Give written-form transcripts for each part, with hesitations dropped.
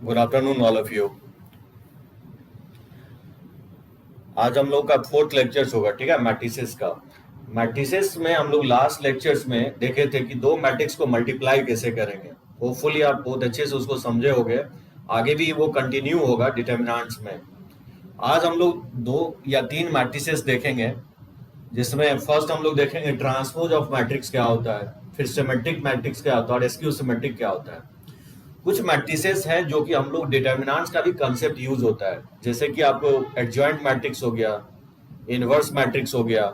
Good afternoon all of you. आज हम लोग का फोर्थ लेक्चर्स होगा, ठीक है, मैट्रिसेस का। मैट्रिसेस में हम लोग लास्ट लेक्चर्स में देखे थे कि दो मैट्रिक्स को मल्टीप्लाई कैसे करेंगे। होपफुली आप बहुत अच्छे से उसको समझे होंगे। आगे भी वो कंटिन्यू होगा डिटर्मिनेंट्स में। आज हम लोग दो या तीन मैट्रिसेस देखेंगे, जिसमें फर्स्ट हम लोग देखेंगे ट्रांसपोज ऑफ मैट्रिक्स क्या होता है, फिर सिमेट्रिक मैट्रिक्स क्या होता है और एसक्यू सिमेट्रिक क्या होता है। कुछ मैट्रिसेस हैं जो कि हम लोग डिटर्मिनेंट्स का भी कंसेप्ट यूज होता है, जैसे कि आपको एडजॉइंट मैट्रिक्स हो गया, इनवर्स मैट्रिक्स हो गया,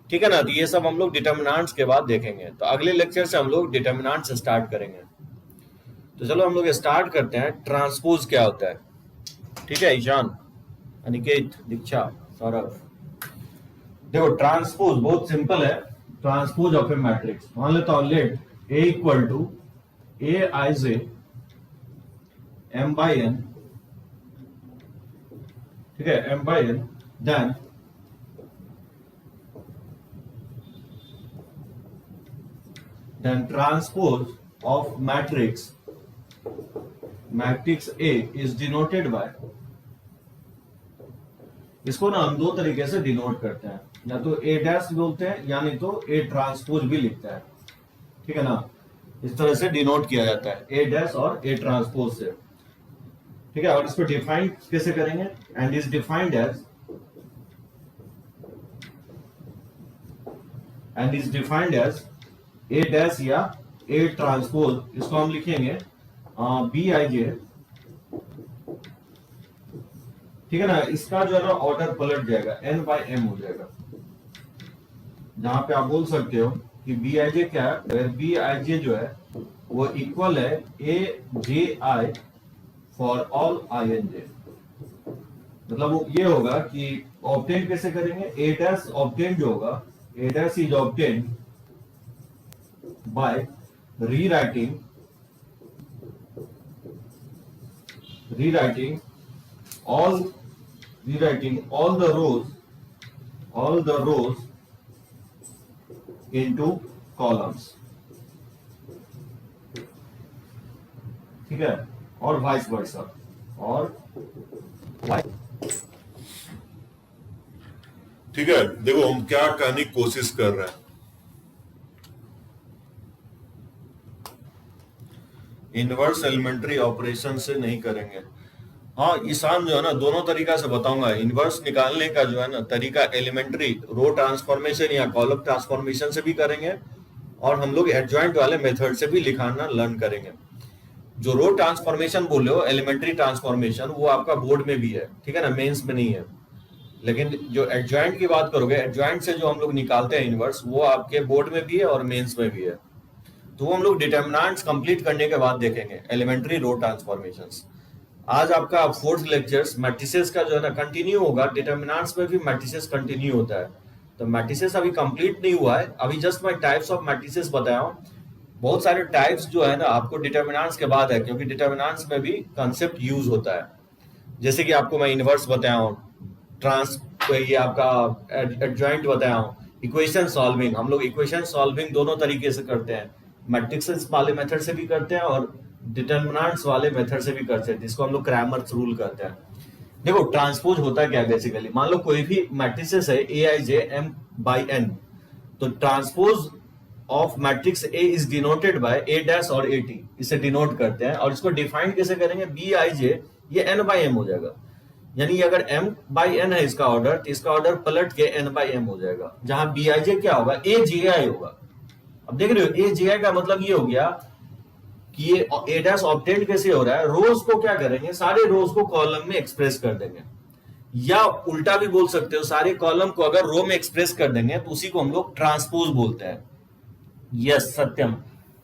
ठीक है ना। तो ये सब हम लोग डिटर्मिनेंट्स के बाद देखेंगे। तो अगले लेक्चर से हम लोग डिटर्मिनेंट्स स्टार्ट करेंगे। तो चलो हम लोग स्टार्ट करते हैं। ट्रांसपोज क्या होता है, ठीक है। ईशान, अनिकेत, दीक्षा, सौरभ, देखो ट्रांसपोज बहुत सिंपल है। ट्रांसपोज ऑफ ए मैट्रिक्स, मान लेता हूं let A equal to A I J m by n, ठीक है, m by n, then transpose of matrix A is denoted by, इसको ना हम दो तरीके से डिनोट करते हैं, या तो a डैश बोलते हैं या नहीं तो a ट्रांसपोज भी लिखता है, ठीक है ना। इस तरह से डिनोट किया जाता है a डैश और a ट्रांसपोज से, ठीक है। और इसको डिफाइन कैसे करेंगे, and is defined as A dash या ए ट्रांसपोज, इसको हम लिखेंगे बी आई जे, ठीक है ना। इसका जो है ना ऑर्डर पलट जाएगा, n बाई m हो जाएगा। जहां पे आप बोल सकते हो कि बी आई जे क्या है, अगर बी आई जे जो है वो इक्वल है A J I for all I and J. मतलब वो ये होगा कि ऑब्टेन कैसे करेंगे, ए डैश ऑब्टेन जो होगा, A dash is obtain by rewriting all the rows into columns, ठीक है, और वाइस वर्सा, और ठीक है। देखो हम क्या कहने की कोशिश कर रहे हैं। इनवर्स एलिमेंट्री ऑपरेशन से नहीं करेंगे। हाँ ईशान, जो है ना दोनों तरीका से बताऊंगा। इनवर्स निकालने का जो है ना तरीका एलिमेंट्री रो ट्रांसफॉर्मेशन या कॉलम ट्रांसफॉर्मेशन से भी करेंगे, और हम लोग एडजॉइंट वाले मेथड से भी लिखाना लर्न करेंगे। जो रो ट्रांसफॉर्मेशन बोल रहे हो, एलिमेंट्री ट्रांसफॉर्मेशन, वो आपका बोर्ड में भी है, ठीक है ना, मेंस में नहीं है। लेकिन जो एडजॉइंट की बात करोगे, एडजॉइंट से जो हम लोग निकालते हैं इनवर्स, वो आपके बोर्ड में भी है और मेंस में भी है। तो वो हम लोग डिटर्मिनेंट्स कंप्लीट करने के बाद देखेंगे, एलिमेंट्री रो ट्रांसफॉर्मेशंस। आज आपका फोर्थ लेक्चर्स मैट्रिसेस का जो है ना कंटिन्यू होगा। डिटर्मिनेंट्स में भी मैट्रिसेस कंटिन्यू होता है। तो मैट्रिसेस अभी कंप्लीट नहीं हुआ है, अभी जस्ट मैं टाइप्स ऑफ मैट्रिसेस बताया हूँ। बहुत सारे टाइप्स जो है ना आपको डिटर्मिनेंट्स के बाद है, क्योंकि डिटर्मिनेंट्स में भी कंसेप्ट यूज होता है। जैसे कि आपको मैं इनवर्स बताया हूँ, ट्रांस ये आपका एडजॉइंट बताया हूँ, इक्वेशन सॉल्विंग, हम लोग इक्वेशन सॉल्विंग दोनों तरीके से करते हैं। मैट्रिक्स वाले मेथड से भी करते हैं और डिटर्मिनेंट्स वाले मेथड से भी करते हैं, जिसको हम लोग क्रैमर्स रूल करते हैं। देखो ट्रांसपोज होता क्या है बेसिकली, मान लो कोई भी मैट्रिसेस है ए I J M by N, तो transpose of matrix A is denoted by A dash और ए टी, इसे डिनोट करते हैं। और इसको डिफाइन कैसे करेंगे, बी आई जे, ये एन बाई एम हो जाएगा। यानी अगर m बाई एन है इसका ऑर्डर, तो इसका ऑर्डर पलट के n बाई एम हो जाएगा, जहां बी आई जे क्या होगा, ए जे आई होगा। अब देख रहे हो, ए जे आई का मतलब ये हो गया कि ये ए डैश ऑब्टेन कैसे हो रहा है, रोज को क्या करेंगे, सारे रोज को कॉलम में एक्सप्रेस कर देंगे, या उल्टा भी बोल सकते हो, सारे कॉलम को अगर रो में एक्सप्रेस कर देंगे तो उसी को हम लोग ट्रांसपोज बोलते हैं। Yes Satyam,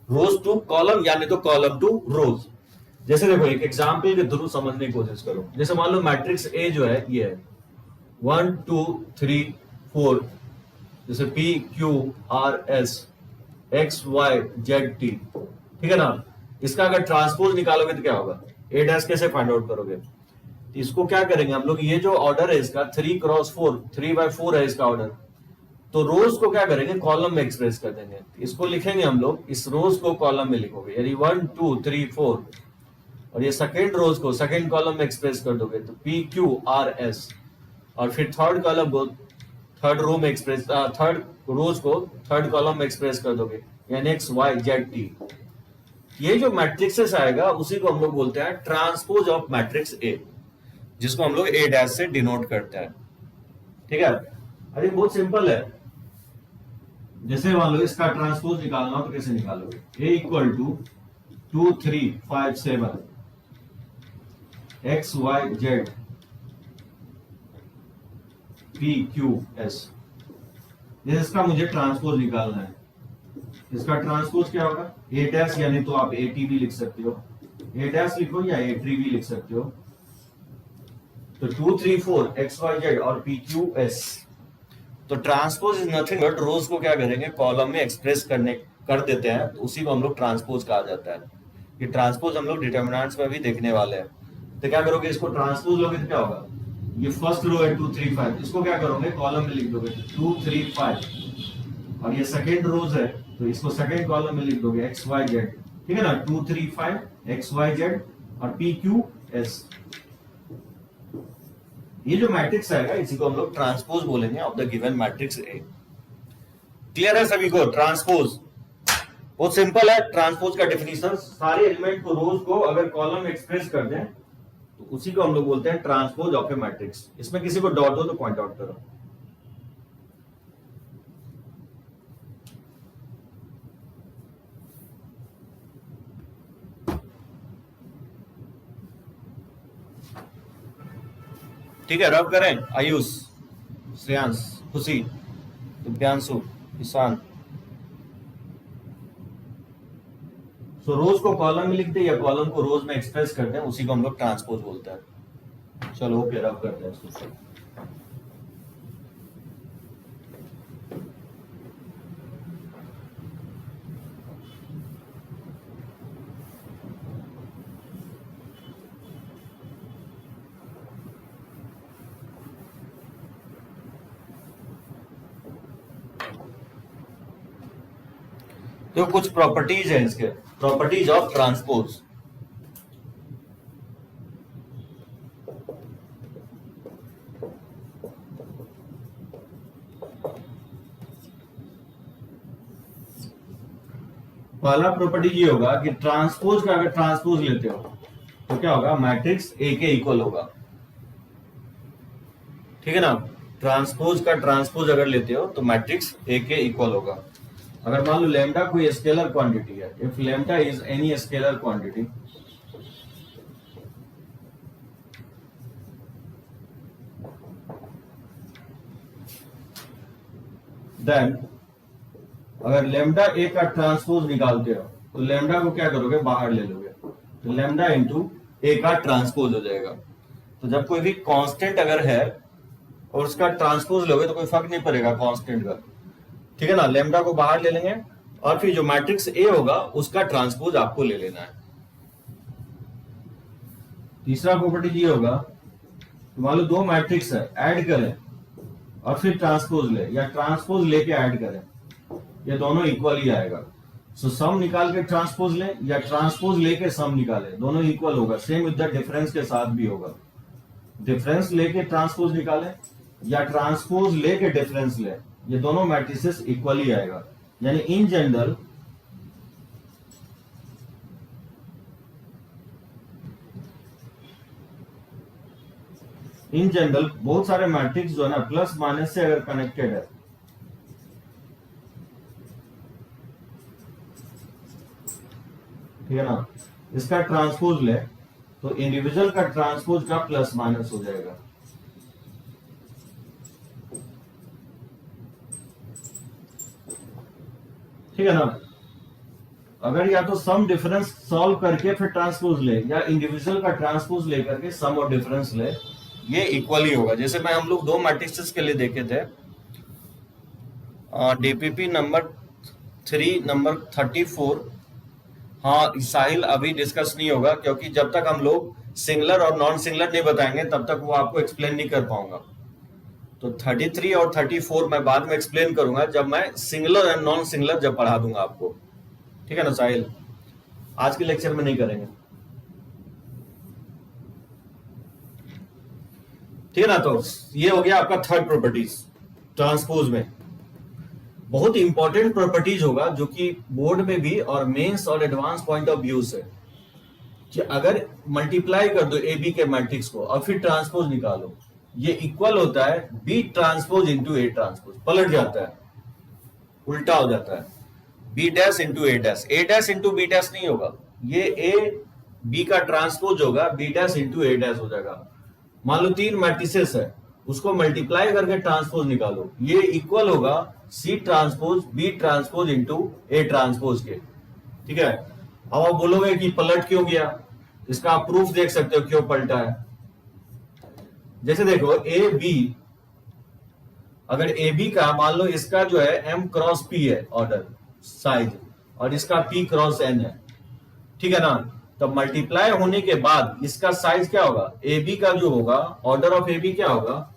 rows to column या नहीं तो कॉलम टू रोज। जैसे देखो एक एग्जाम्पल के थ्रू समझने की कोशिश करो। जैसे मान लो मैट्रिक्स ए जो है ये है 1 2 3 4, जैसे P Q R S X Y Z T, ठीक है ना। इसका अगर ट्रांसपोज निकालोगे तो क्या होगा, ए डैश कैसे फाइंड आउट करोगे, तो इसको क्या करेंगे हम लोग, ये जो ऑर्डर है इसका 3 क्रॉस 4, 3/4 है इसका ऑर्डर, तो रोज को क्या करेंगे, कॉलम में एक्सप्रेस कर देंगे। इसको लिखेंगे हम लोग, इस रोज को कॉलम में लिखोगे, यानी 1 2 3 4, और ये सेकेंड रोज को सेकेंड कॉलम में एक्सप्रेस कर दोगे तो पी क्यू आर एस, और फिर थर्ड कॉलम को थर्ड रो में एक्सप्रेस, थर्ड रोज को थर्ड कॉलम में एक्सप्रेस कर दोगे, यानी एक्स वाई जेड टी। ये जो मैट्रिक्सेस आएगा उसी को हम लोग बोलते हैं ट्रांसपोज ऑफ मैट्रिक्स ए, जिसको हम लोग ए डैश से डिनोट करते हैं। ठीक है, अरे बहुत सिंपल है। जैसे मान लो इसका ट्रांसपोज निकालना हो तो कैसे निकालोगे? A equal to 2 3 5 7 X Y Z P Q S. इसका मुझे ट्रांसपोज निकालना है। इसका ट्रांसपोज क्या होगा? ए डैश, यानी तो आप ए टी भी लिख सकते हो, ए डैश लिखो या ए ट्री भी लिख सकते हो। तो 2 3 4 एक्स वाई जेड और पी क्यू एस। तो ट्रांसपोज इज नथिंग बट रोज को क्या करेंगे, कॉलम में एक्सप्रेस कर देते हैं, तो उसी को हम लोग ट्रांसपोज कहा जाता है। ये ट्रांसपोज हम लोग डिटरमिनेंट्स में भी देखने वाले हैं। तो क्या करोगे, इसको ट्रांसपोज लोगे तो क्या होगा? ये फर्स्ट रो है 2 3 5, इसको क्या करोगे, कॉलम में लिख दोगे 2 3 5, और ये सेकेंड रोज है तो इसको सेकेंड कॉलम में लिख दोगे एक्स वाई जेड। ठीक है ना, 2 3 5 एक्स वाई जेड और पी क्यू एस। ये जो मैट्रिक्स आएगा इसी को हम लोग ट्रांसपोज बोलेंगे of the given matrix A. Clear है सभी को? ट्रांसपोज बहुत सिंपल है। ट्रांसपोज का डेफिनेशन, सारे एलिमेंट को रोज को अगर कॉलम में एक्सप्रेस कर दें तो उसी को हम लोग बोलते हैं ट्रांसपोज ऑफ ए मैट्रिक्स। इसमें किसी को डाउट हो तो पॉइंट आउट करो। ठीक है, रब करें। आयुष, श्रेयांश, खुशी, दिव्यांशु, ईशान। सो रोज को कॉलम में लिखते या कॉलम को रोज में एक्सप्रेस करते हैं, उसी को हम लोग ट्रांसपोज बोलते हैं। चलो ओके, रब करते हैं इसको। तो कुछ प्रॉपर्टीज हैं इसके, प्रॉपर्टीज ऑफ ट्रांसपोज। पहला प्रॉपर्टी ये होगा कि ट्रांसपोज का अगर ट्रांसपोज लेते हो तो क्या होगा, मैट्रिक्स ए के इक्वल होगा। ठीक है ना, ट्रांसपोज का ट्रांसपोज अगर लेते हो तो मैट्रिक्स ए के इक्वल होगा। अगर मान लो लैम्डा कोई स्केलर क्वांटिटी है, if lambda is any scalar quantity, then अगर लैम्डा ए का ट्रांसपोज निकालते हो तो लैम्डा को क्या करोगे, बाहर ले लोगे, तो लैम्डा इंटू ए का ट्रांसपोज हो जाएगा। तो जब कोई भी कांस्टेंट अगर है और उसका ट्रांसपोज लोगे तो कोई फर्क नहीं पड़ेगा कांस्टेंट का। ठीक है ना, लैम्डा को बाहर ले लेंगे और फिर जो मैट्रिक्स ए होगा उसका ट्रांसपोज आपको ले लेना है। तीसरा प्रॉपर्टी ये होगा, मान लो दो मैट्रिक्स है, ऐड करें और फिर ट्रांसपोज ले, या ट्रांसपोज लेके ऐड करें, ये दोनों इक्वल ही आएगा। सो सम निकाल के ट्रांसपोज ले या ट्रांसपोज लेके सम निकाले, दोनों इक्वल होगा। सेम विद द डिफरेंस के साथ भी होगा। डिफरेंस लेके ट्रांसपोज निकाले या ट्रांसपोज लेके डिफरेंस ले, ये दोनों मैट्रिसेस इक्वल ही आएगा। यानी इन जनरल बहुत सारे मैट्रिक्स जो है ना प्लस माइनस से अगर कनेक्टेड है, ठीक है ना, इसका ट्रांसपोज ले तो इंडिविजुअल का ट्रांसपोज का प्लस माइनस हो जाएगा। ठीक है ना, अगर या तो सम डिफरेंस सॉल्व करके फिर ट्रांसपोज ले या इंडिविजुअल का ट्रांसपोज लेकर के सम और डिफरेंस ले, ये इक्वल ही होगा। जैसे मैं हम लोग दो मैट्रिक्सेस के लिए देखे थे, डीपीपी नंबर 3 नंबर 34। हाँ साहिल, अभी डिस्कस नहीं होगा क्योंकि जब तक हम लोग सिंगुलर और नॉन सिंगुलर नहीं बताएंगे तब तक वो आपको एक्सप्लेन नहीं कर पाऊंगा। तो 33 और 34 मैं बाद में एक्सप्लेन करूंगा जब मैं सिंगुलर एंड नॉन सिंगुलर जब पढ़ा दूंगा आपको। ठीक है ना साहिल, आज के लेक्चर में नहीं करेंगे। ठीक है ना। तो ये हो गया आपका थर्ड प्रॉपर्टीज ट्रांसपोज में। बहुत इंपॉर्टेंट प्रॉपर्टीज होगा जो कि बोर्ड में भी और मेंस और एडवांस पॉइंट ऑफ व्यू से, कि अगर मल्टीप्लाई कर दो ए बी के मैट्रिक्स को और फिर ट्रांसपोज निकालो, ये इक्वल होता है B transpose into A transpose, पलट जाता है, उल्टा हो जाता है, B dash into A dash into B dash नहीं होगा, ये ए बी का ट्रांसपोज होगा, B dash into A dash हो जाएगा। मान लो 3 मैट्रिसेस है, उसको मल्टीप्लाई करके ट्रांसपोज निकालो, ये इक्वल होगा C transpose B transpose into A transpose के। ठीक है। अब आप बोलोगे कि पलट क्यों गया, इसका आप प्रूफ देख सकते हो क्यों पलटा है। जैसे देखो ए बी, अगर ए बी का मान लो इसका जो है एम क्रॉस पी है ऑर्डर साइज, और इसका पी क्रॉस एन है, ठीक है ना। तो मल्टीप्लाई होने के बाद इसका साइज क्या होगा, ए बी का जो होगा ऑर्डर ऑफ ए बी क्या होगा,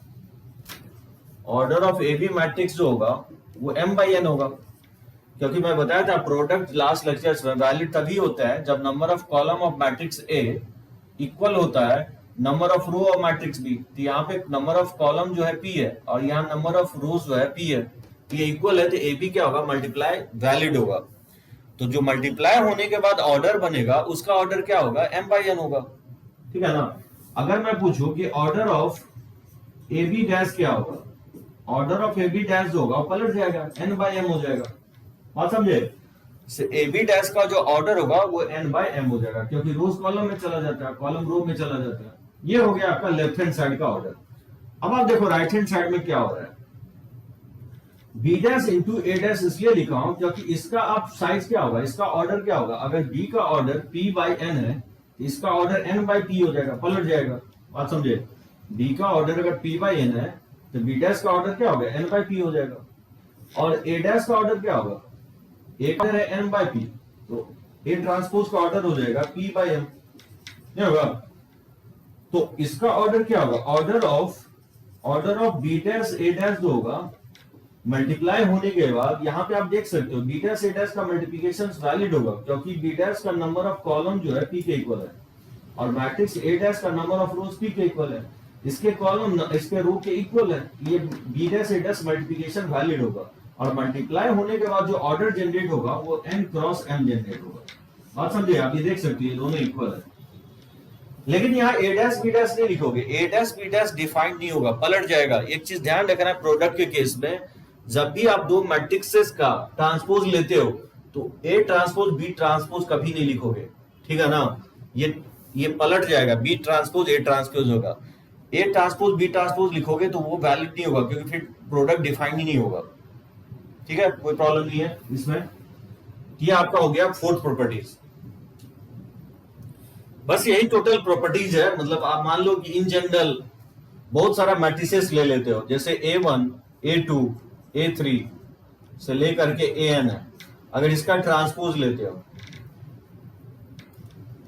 order of A B matrix जो होगा वो एम बाई एन होगा। क्योंकि मैं बताया था प्रोडक्ट लास्ट लेक्चर्स में वैलिड तभी होता है जब number of column of matrix A equal होता है number of row of matrix B. तो यहाँ पे नंबर ऑफ कॉलम जो है पी है और यहाँ नंबर ऑफ रोज जो है पी है, ये इक्वल है, तो ए बी क्या होगा, मल्टीप्लाई वैलिड होगा। तो जो मल्टीप्लाई होने के बाद ऑर्डर बनेगा उसका ऑर्डर क्या होगा, एम बाई एन होगा। ठीक है ना। अगर मैं पूछूं कि order of A B dash क्या होगा, order of A B dash जो होगा पलट जाएगा, एन बाई एम हो जाएगा। बात समझे। ए बी डैश का जो ऑर्डर होगा वो एन बाई एम हो जाएगा, क्योंकि रोज कॉलम में चला जाता है, कॉलम रो में चला जाता है। ये हो गया आपका लेफ्ट हैंड साइड का ऑर्डर। अब आप देखो राइट हैंड साइड में क्या हो रहा है, B dash into A dash इसलिए लिखा हूं क्योंकि इसका आप साइज क्या होगा, इसका ऑर्डर क्या होगा। अगर बी का ऑर्डर पी बाई एन है तो इसका ऑर्डर एन बाई पी हो जाएगा, पलट जाएगा। बात समझे। बी का ऑर्डर अगर पी बाई एन है तो बी डैश का ऑर्डर क्या होगा, एन बाई पी हो जाएगा। और ए डैश का ऑर्डर क्या होगा, ए का ऑर्डर है एन बाई पी, तो ए ट्रांसपोज का ऑर्डर हो जाएगा पी बाई एम, नहीं होगा। तो इसका ऑर्डर क्या होगा, order of B dash A dash जो होगा मल्टीप्लाई होने के बाद यहाँ पे आप देख सकते हो बी डैश ए डैश का मल्टीप्लिकेशन वैलिड होगा, क्योंकि बी डैश का नंबर ऑफ कॉलम जो है पी के इक्वल है और मैट्रिक्स ए डैश का नंबर ऑफ रोज पी के इक्वल है। इसके कॉलम इसके रो के इक्वल है, ये B dash A dash multiplication valid होगा। और मल्टीप्लाई होने के बाद जो ऑर्डर जनरेट होगा वो एन क्रॉस एम जनरेट होगा। बात समझे। आप ये देख सकते हैं दोनों इक्वल है, लेकिन यहाँ ए डैश बी डैश नहीं लिखोगे, ए डैश बी डैश डिफाइंड नहीं होगा, पलट जाएगा। एक चीज ध्यान रखना है प्रोडक्ट के केस में, जब भी आप दो मैट्रिक्सेस का ट्रांसपोज लेते हो तो ए ट्रांसपोज बी ट्रांसपोज कभी नहीं लिखोगे, ठीक है ना। ये पलट जाएगा, बी ट्रांसपोज ए ट्रांसपोज होगा। ए ट्रांसपोज बी ट्रांसपोज लिखोगे तो वो वैलिड नहीं होगा, क्योंकि फिर प्रोडक्ट डिफाइन ही नहीं होगा। ठीक है, कोई प्रॉब्लम नहीं है इसमें। ये आपका हो गया फोर्थ प्रॉपर्टीज। बस यही टोटल प्रॉपर्टीज है। मतलब आप मान लो कि इन जनरल बहुत सारा मैट्रिसेस ले लेते हो, जैसे A1 A2 A3 से लेकर के AN है। अगर इसका ट्रांसपोज लेते हो,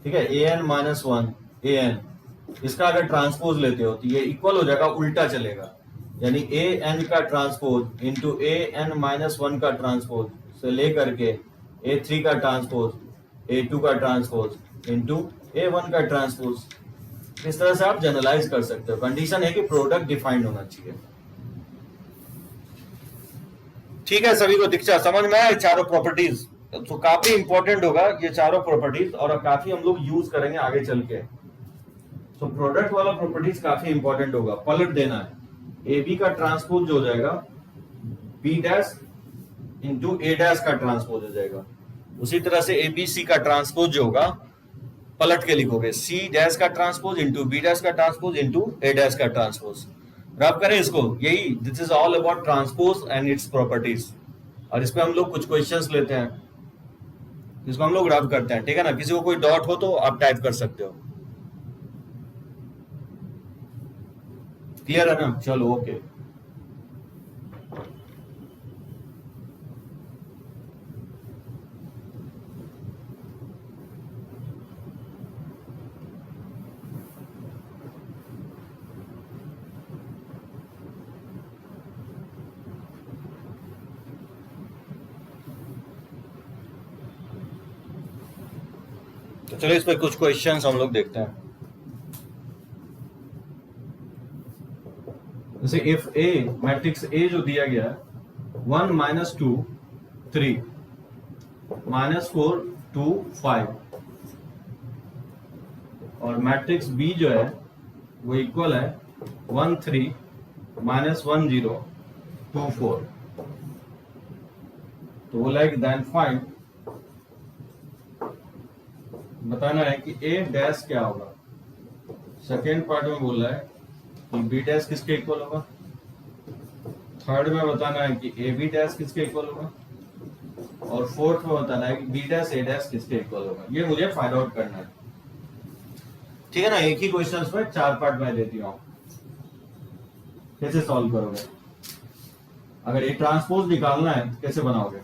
ठीक है, AN माइनस 1 AN, इसका अगर ट्रांसपोज लेते हो तो ये इक्वल हो जाएगा, उल्टा चलेगा, यानी AN का ट्रांसपोज इंटू AN माइनस 1 का ट्रांसपोज से लेकर के A3 का ट्रांसपोज A2 का ट्रांसपोज इंटू A1 का ट्रांसपोज। इस तरह से आप जनरलाइज कर सकते हो। कंडीशन है कि प्रोडक्ट डिफाइंड होना चाहिए। ठीक है, सभी को दीक्षा समझ में आया चारों प्रॉपर्टीज। तो काफी इंपॉर्टेंट होगा ये चारों प्रॉपर्टीज, और काफी हम लोग यूज करेंगे आगे चल के। तो प्रोडक्ट वाला प्रॉपर्टीज काफी इंपॉर्टेंट होगा, पलट देना है। ए बी का ट्रांसपोज जो हो जाएगा B dash into A dash का ट्रांसपोज हो जाएगा। उसी तरह से ए बी सी का ट्रांसपोज जो होगा पलट के लिखोगे, सी डैश का ट्रांसपोज इंटू बी डैश का ट्रांसपोज इंटू ए डैश का ट्रांसपोज। रब करें इसको, यही this is all about transpose and its properties. और इस पे हम लोग कुछ क्वेश्चंस लेते हैं, इसको हम लोग रब करते हैं, ठीक है ना। किसी को कोई डाउट हो तो आप टाइप कर सकते हो। क्लियर है ना, चलो ओके। तो चलो इस पे कुछ क्वेश्चंस हम लोग देखते हैं। जैसे इफ ए, मैट्रिक्स ए जो दिया गया है 1 माइनस 2 3 माइनस 4 2 5, और मैट्रिक्स बी जो है वो इक्वल है 1 3 माइनस 1 0 2 4, तो बोला है कि देन फाइंड, बताना है कि ए डैश क्या होगा। सेकेंड पार्ट में बोला है कि बी डैश किसके इक्वल होगा, थर्ड में बताना है कि ए बी डैश किसके इक्वल होगा, और फोर्थ में बताना है कि बी डैश ए डैश किसके इक्वल होगा। ये मुझे फाइंड आउट करना है, ठीक है ना। एक ही क्वेश्चन में 4 पार्ट में देती हूँ, कैसे सॉल्व करोगे। अगर ए ट्रांसपोज निकालना है तो कैसे बनाओगे,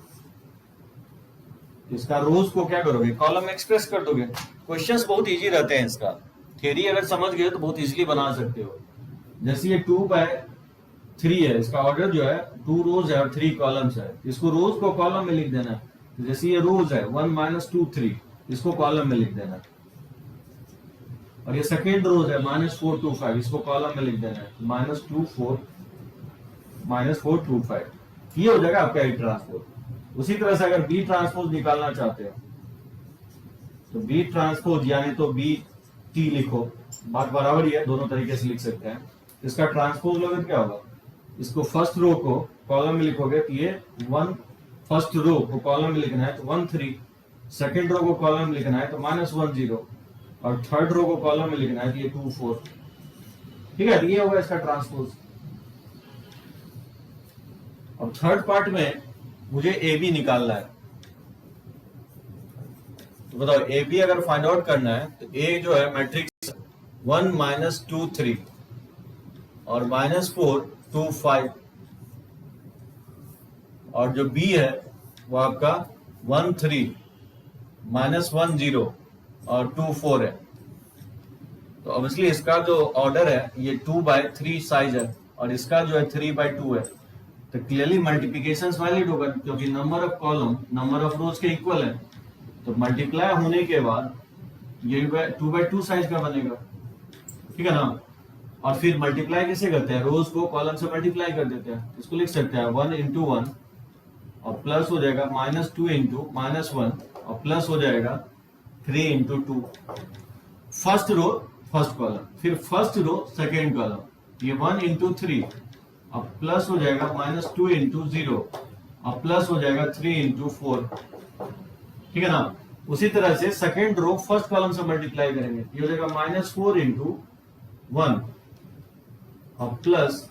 इसका रोज को क्या करोगे, कॉलम में एक्सप्रेस कर दोगे। क्वेश्चंस बहुत इजी रहते हैं, इसका थ्योरी अगर समझ गए तो बहुत इजीली बना सकते हो। जैसे ये 2/3 है, इसका ऑर्डर जो है 2 रोज है और 3 कॉलम्स है, इसको रोज को कॉलम में लिख देना है। तो जैसे ये रोज है 1 माइनस 2 3, इसको कॉलम में लिख देना है। और ये सेकेंड रोज है -4 2 5, इसको कॉलम में लिख देना है -2 4 -4 2 5। ये हो जाएगा आपका ए ट्रांसपोज। उसी तरह से अगर बी ट्रांसपोज निकालना चाहते हो तो बी ट्रांसपोज यानी तो बी टी लिखो, बात बराबर ही है, दोनों तरीके से लिख सकते हैं। इसका ट्रांसपोज लोगे तो क्या होगा, इसको फर्स्ट रो को कॉलम में लिखोगे तो ये 1, फर्स्ट रो को कॉलम में लिखना है तो 1 3, सेकेंड रो को कॉलम में लिखना है तो -1 0, और थर्ड रो को कॉलम में लिखना है तो ये 2 4, ठीक है। तो ये होगा इसका ट्रांसपोज। अब थर्ड पार्ट में मुझे ए बी निकालना है, तो बताओ ए बी अगर फाइंड आउट करना है तो ए जो है मैट्रिक्स 1 माइनस 2 3 और -4 2 5, और जो बी है वो आपका 1 3 -1 0 और 2 4 है। तो ऑब्वियसली इसका जो ऑर्डर है ये 2/3 साइज है, और इसका जो है 3/2 है। तो क्लियरली मल्टीप्लिकेशन वैलिड होगा, क्योंकि number of column number of रोज के इक्वल है। तो मल्टीप्लाई होने के बाद ये 2/2 साइज का बनेगा, ठीक है ना। और फिर मल्टीप्लाई कैसे करते हैं, रोज को कॉलम से मल्टीप्लाई कर देते हैं। इसको लिख सकते हैं 1 × 1 और प्लस हो जाएगा -2 × -1 और प्लस हो जाएगा 3 × 2। फर्स्ट रो फर्स्ट कॉलम, फिर फर्स्ट रो सेकेंड कॉलम, ये 1 × 3 और प्लस हो जाएगा -2 × 0 और प्लस हो जाएगा 3 × 4, ठीक है ना। उसी तरह से सेकेंड रो फर्स्ट कॉलम से मल्टीप्लाई करेंगे, ये हो जाएगा -4 × 1 और प्लस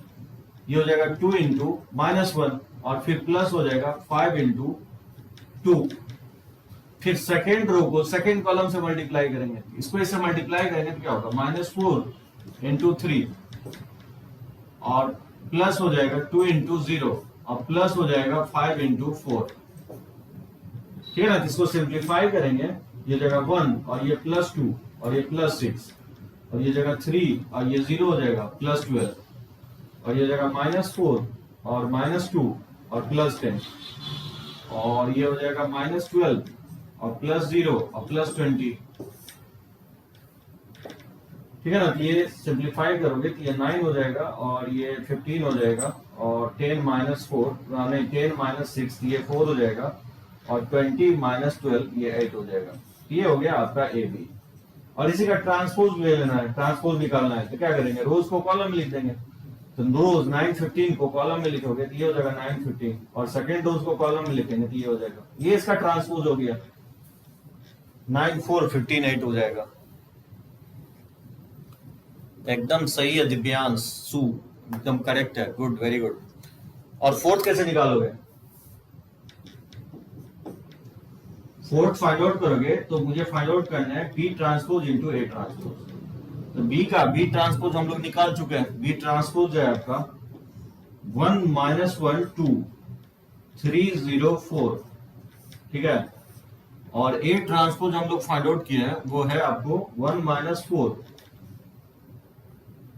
ये हो जाएगा 2 × -1 और फिर प्लस हो जाएगा 5 × 2। फिर सेकेंड रो को सेकेंड कॉलम से मल्टीप्लाई करेंगे, इसको इससे मल्टीप्लाई करेंगे तो क्या होगा, -4 × 3 और प्लस हो जाएगा 2 × 0 और प्लस हो जाएगा 5 × 4, ठीक है ना। इसको सिंप्लीफाई करेंगे, ये जगह 1 और ये +2 और ये +6 और ये जगह 3 और ये 0 हो जाएगा +12 और ये जगह -4 और -2 और +10 और ये हो जाएगा -12 और +0 और +20, ठीक है ना। तो ये सिंप्लीफाई करोगे तो ये 9 हो जाएगा और ये 15 हो जाएगा और 10 - 4 नहीं 10 - 6 ये 4 हो जाएगा और 20 - 12 ये 8 हो जाएगा। ये हो गया आपका ए बी। और इसी का ट्रांसपोज ले लेना है, ट्रांसपोज निकालना है तो क्या करेंगे, रोज को कॉलम में लिख देंगे। तो रोज 9 15 को कॉलम में लिखोगे तो ये हो जाएगा 9 15 और सेकेंड रोज को कॉलम में लिखेंगे तो ये हो जाएगा, ये इसका ट्रांसपोज हो गया 9 4 15 8 हो जाएगा। एकदम सही है दिव्यांश, सू एकदम करेक्ट है, गुड वेरी गुड। और फोर्थ कैसे निकालोगे, फोर्थ फाइंड आउट करोगे तो मुझे फाइंड आउट करना है बी ट्रांसपोज × ए ट्रांसपोज। तो बी का बी ट्रांसपोज हम लोग निकाल चुके हैं। बी ट्रांसपोज है आपका 1 - 1 2 3 0 4, ठीक है। और ए ट्रांसपोज हम लोग फाइंड आउट किए हैं, वो है आपको 1 - 4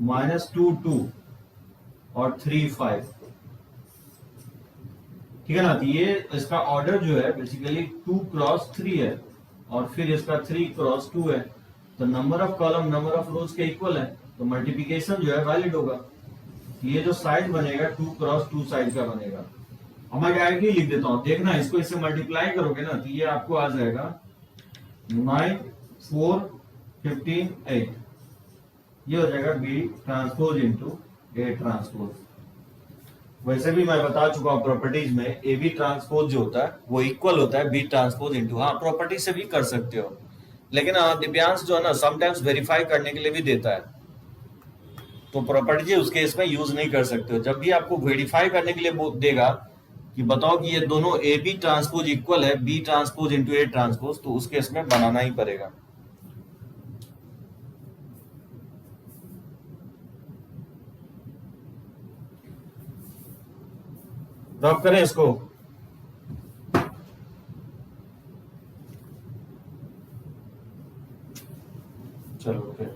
-2 2 और 3 5, ठीक है ना। तो ये इसका ऑर्डर जो है बेसिकली 2 × 3 है और फिर इसका 3 × 2 है। तो number of column number of रोज के इक्वल है, तो मल्टीप्लिकेशन जो है वैलिड होगा। ये जो साइड बनेगा 2 क्रॉस 2 साइड का बनेगा। अब मैं डायरेक्टली लिख देता हूं, देखना इसको इससे मल्टीप्लाई करोगे ना तो ये आपको आ जाएगा 9 4 15 8। ये हो जाएगा B transpose into A transpose. वैसे भी मैं बता चुका हूं प्रॉपर्टीज में ए बी ट्रांसपोज जो होता है वो इक्वल होता है बी ट्रांसपोज इंटू, हाँ प्रॉपर्टी से भी कर सकते हो, लेकिन दिव्यांश जो है ना समटाइम्स वेरीफाई करने के लिए भी देता है, तो प्रॉपर्टी उस केस में यूज नहीं कर सकते हो। जब भी आपको वेरीफाई करने के लिए देगा कि बताओ कि ये दोनों ए बी ट्रांसपोज इक्वल है B transpose into A transpose, तो उस केस में बनाना ही पड़ेगा। ड्रॉप करें इसको। चलो ओके।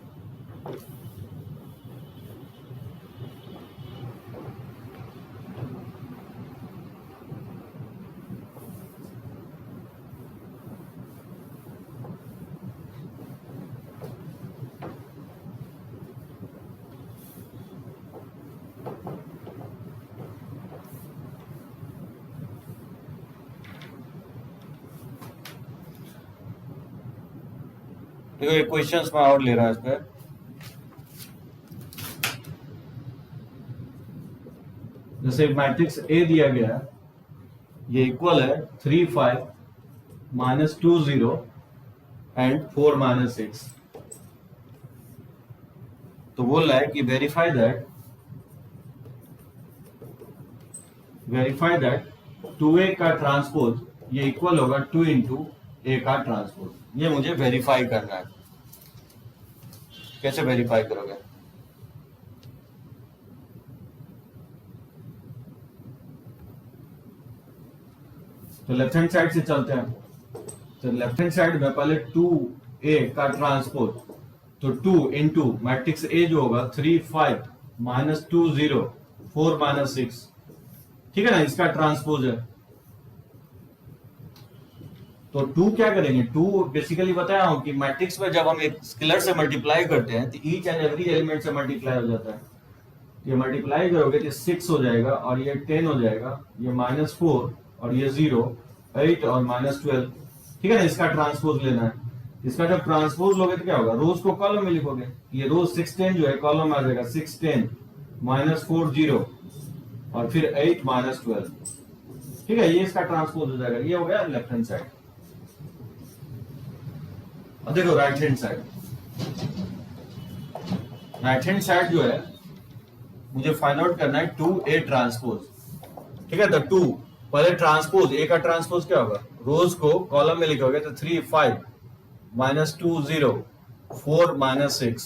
देखो ये क्वेश्चंस में और ले रहा है इस पे, जैसे मैट्रिक्स ए दिया गया है, ये इक्वल है 3 5 माइनस 2 0 एंड 4 माइनस 6। तो बोल रहा है कि वेरीफाई दैट 2a का ट्रांसपोज ये इक्वल होगा 2 इंटू ए का ट्रांसपोज। ये मुझे वेरीफाई करना है। कैसे वेरीफाई करोगे? तो लेफ्ट हैंड साइड से चलते हैं। तो लेफ्ट हैंड साइड में पहले 2a का ट्रांसपोज, तो 2 इंटू मैट्रिक्स ए जो होगा 3 5 माइनस 2 0 4 माइनस 6, ठीक है ना, इसका ट्रांसपोज है। तो 2 क्या करेंगे, 2 बेसिकली बताया हूं कि मैट्रिक्स में जब हम एक स्केलर से मल्टीप्लाई करते हैं तो ईच एंड एवरी एलिमेंट से मल्टीप्लाई हो जाता है। ये मल्टीप्लाई करोगे तो 6 हो जाएगा और ये 10 हो जाएगा, ये -4 और ये 0 8 और -12, ठीक है ना। इसका ट्रांसपोज लेना है। इसका जब ट्रांसपोज लोगे तो क्या होगा, रोज को कॉलम में लिखोगे। ये रोज 6 10 जो है कॉलम में आ जाएगा 6 10 -4 0 और फिर 8 -12, ठीक है। ये इसका ट्रांसपोज हो जाएगा। ये हो गया लेफ्ट हैंड साइड। अब देखो राइट हैंड साइड जो है मुझे फाइंड आउट करना है 2a ट्रांसपोज, ठीक है। तो 2 पहले ट्रांसपोज, ए का ट्रांसपोज क्या होगा, रोज को कॉलम में लिखोगे तो 3 5 -2 0 4 -6,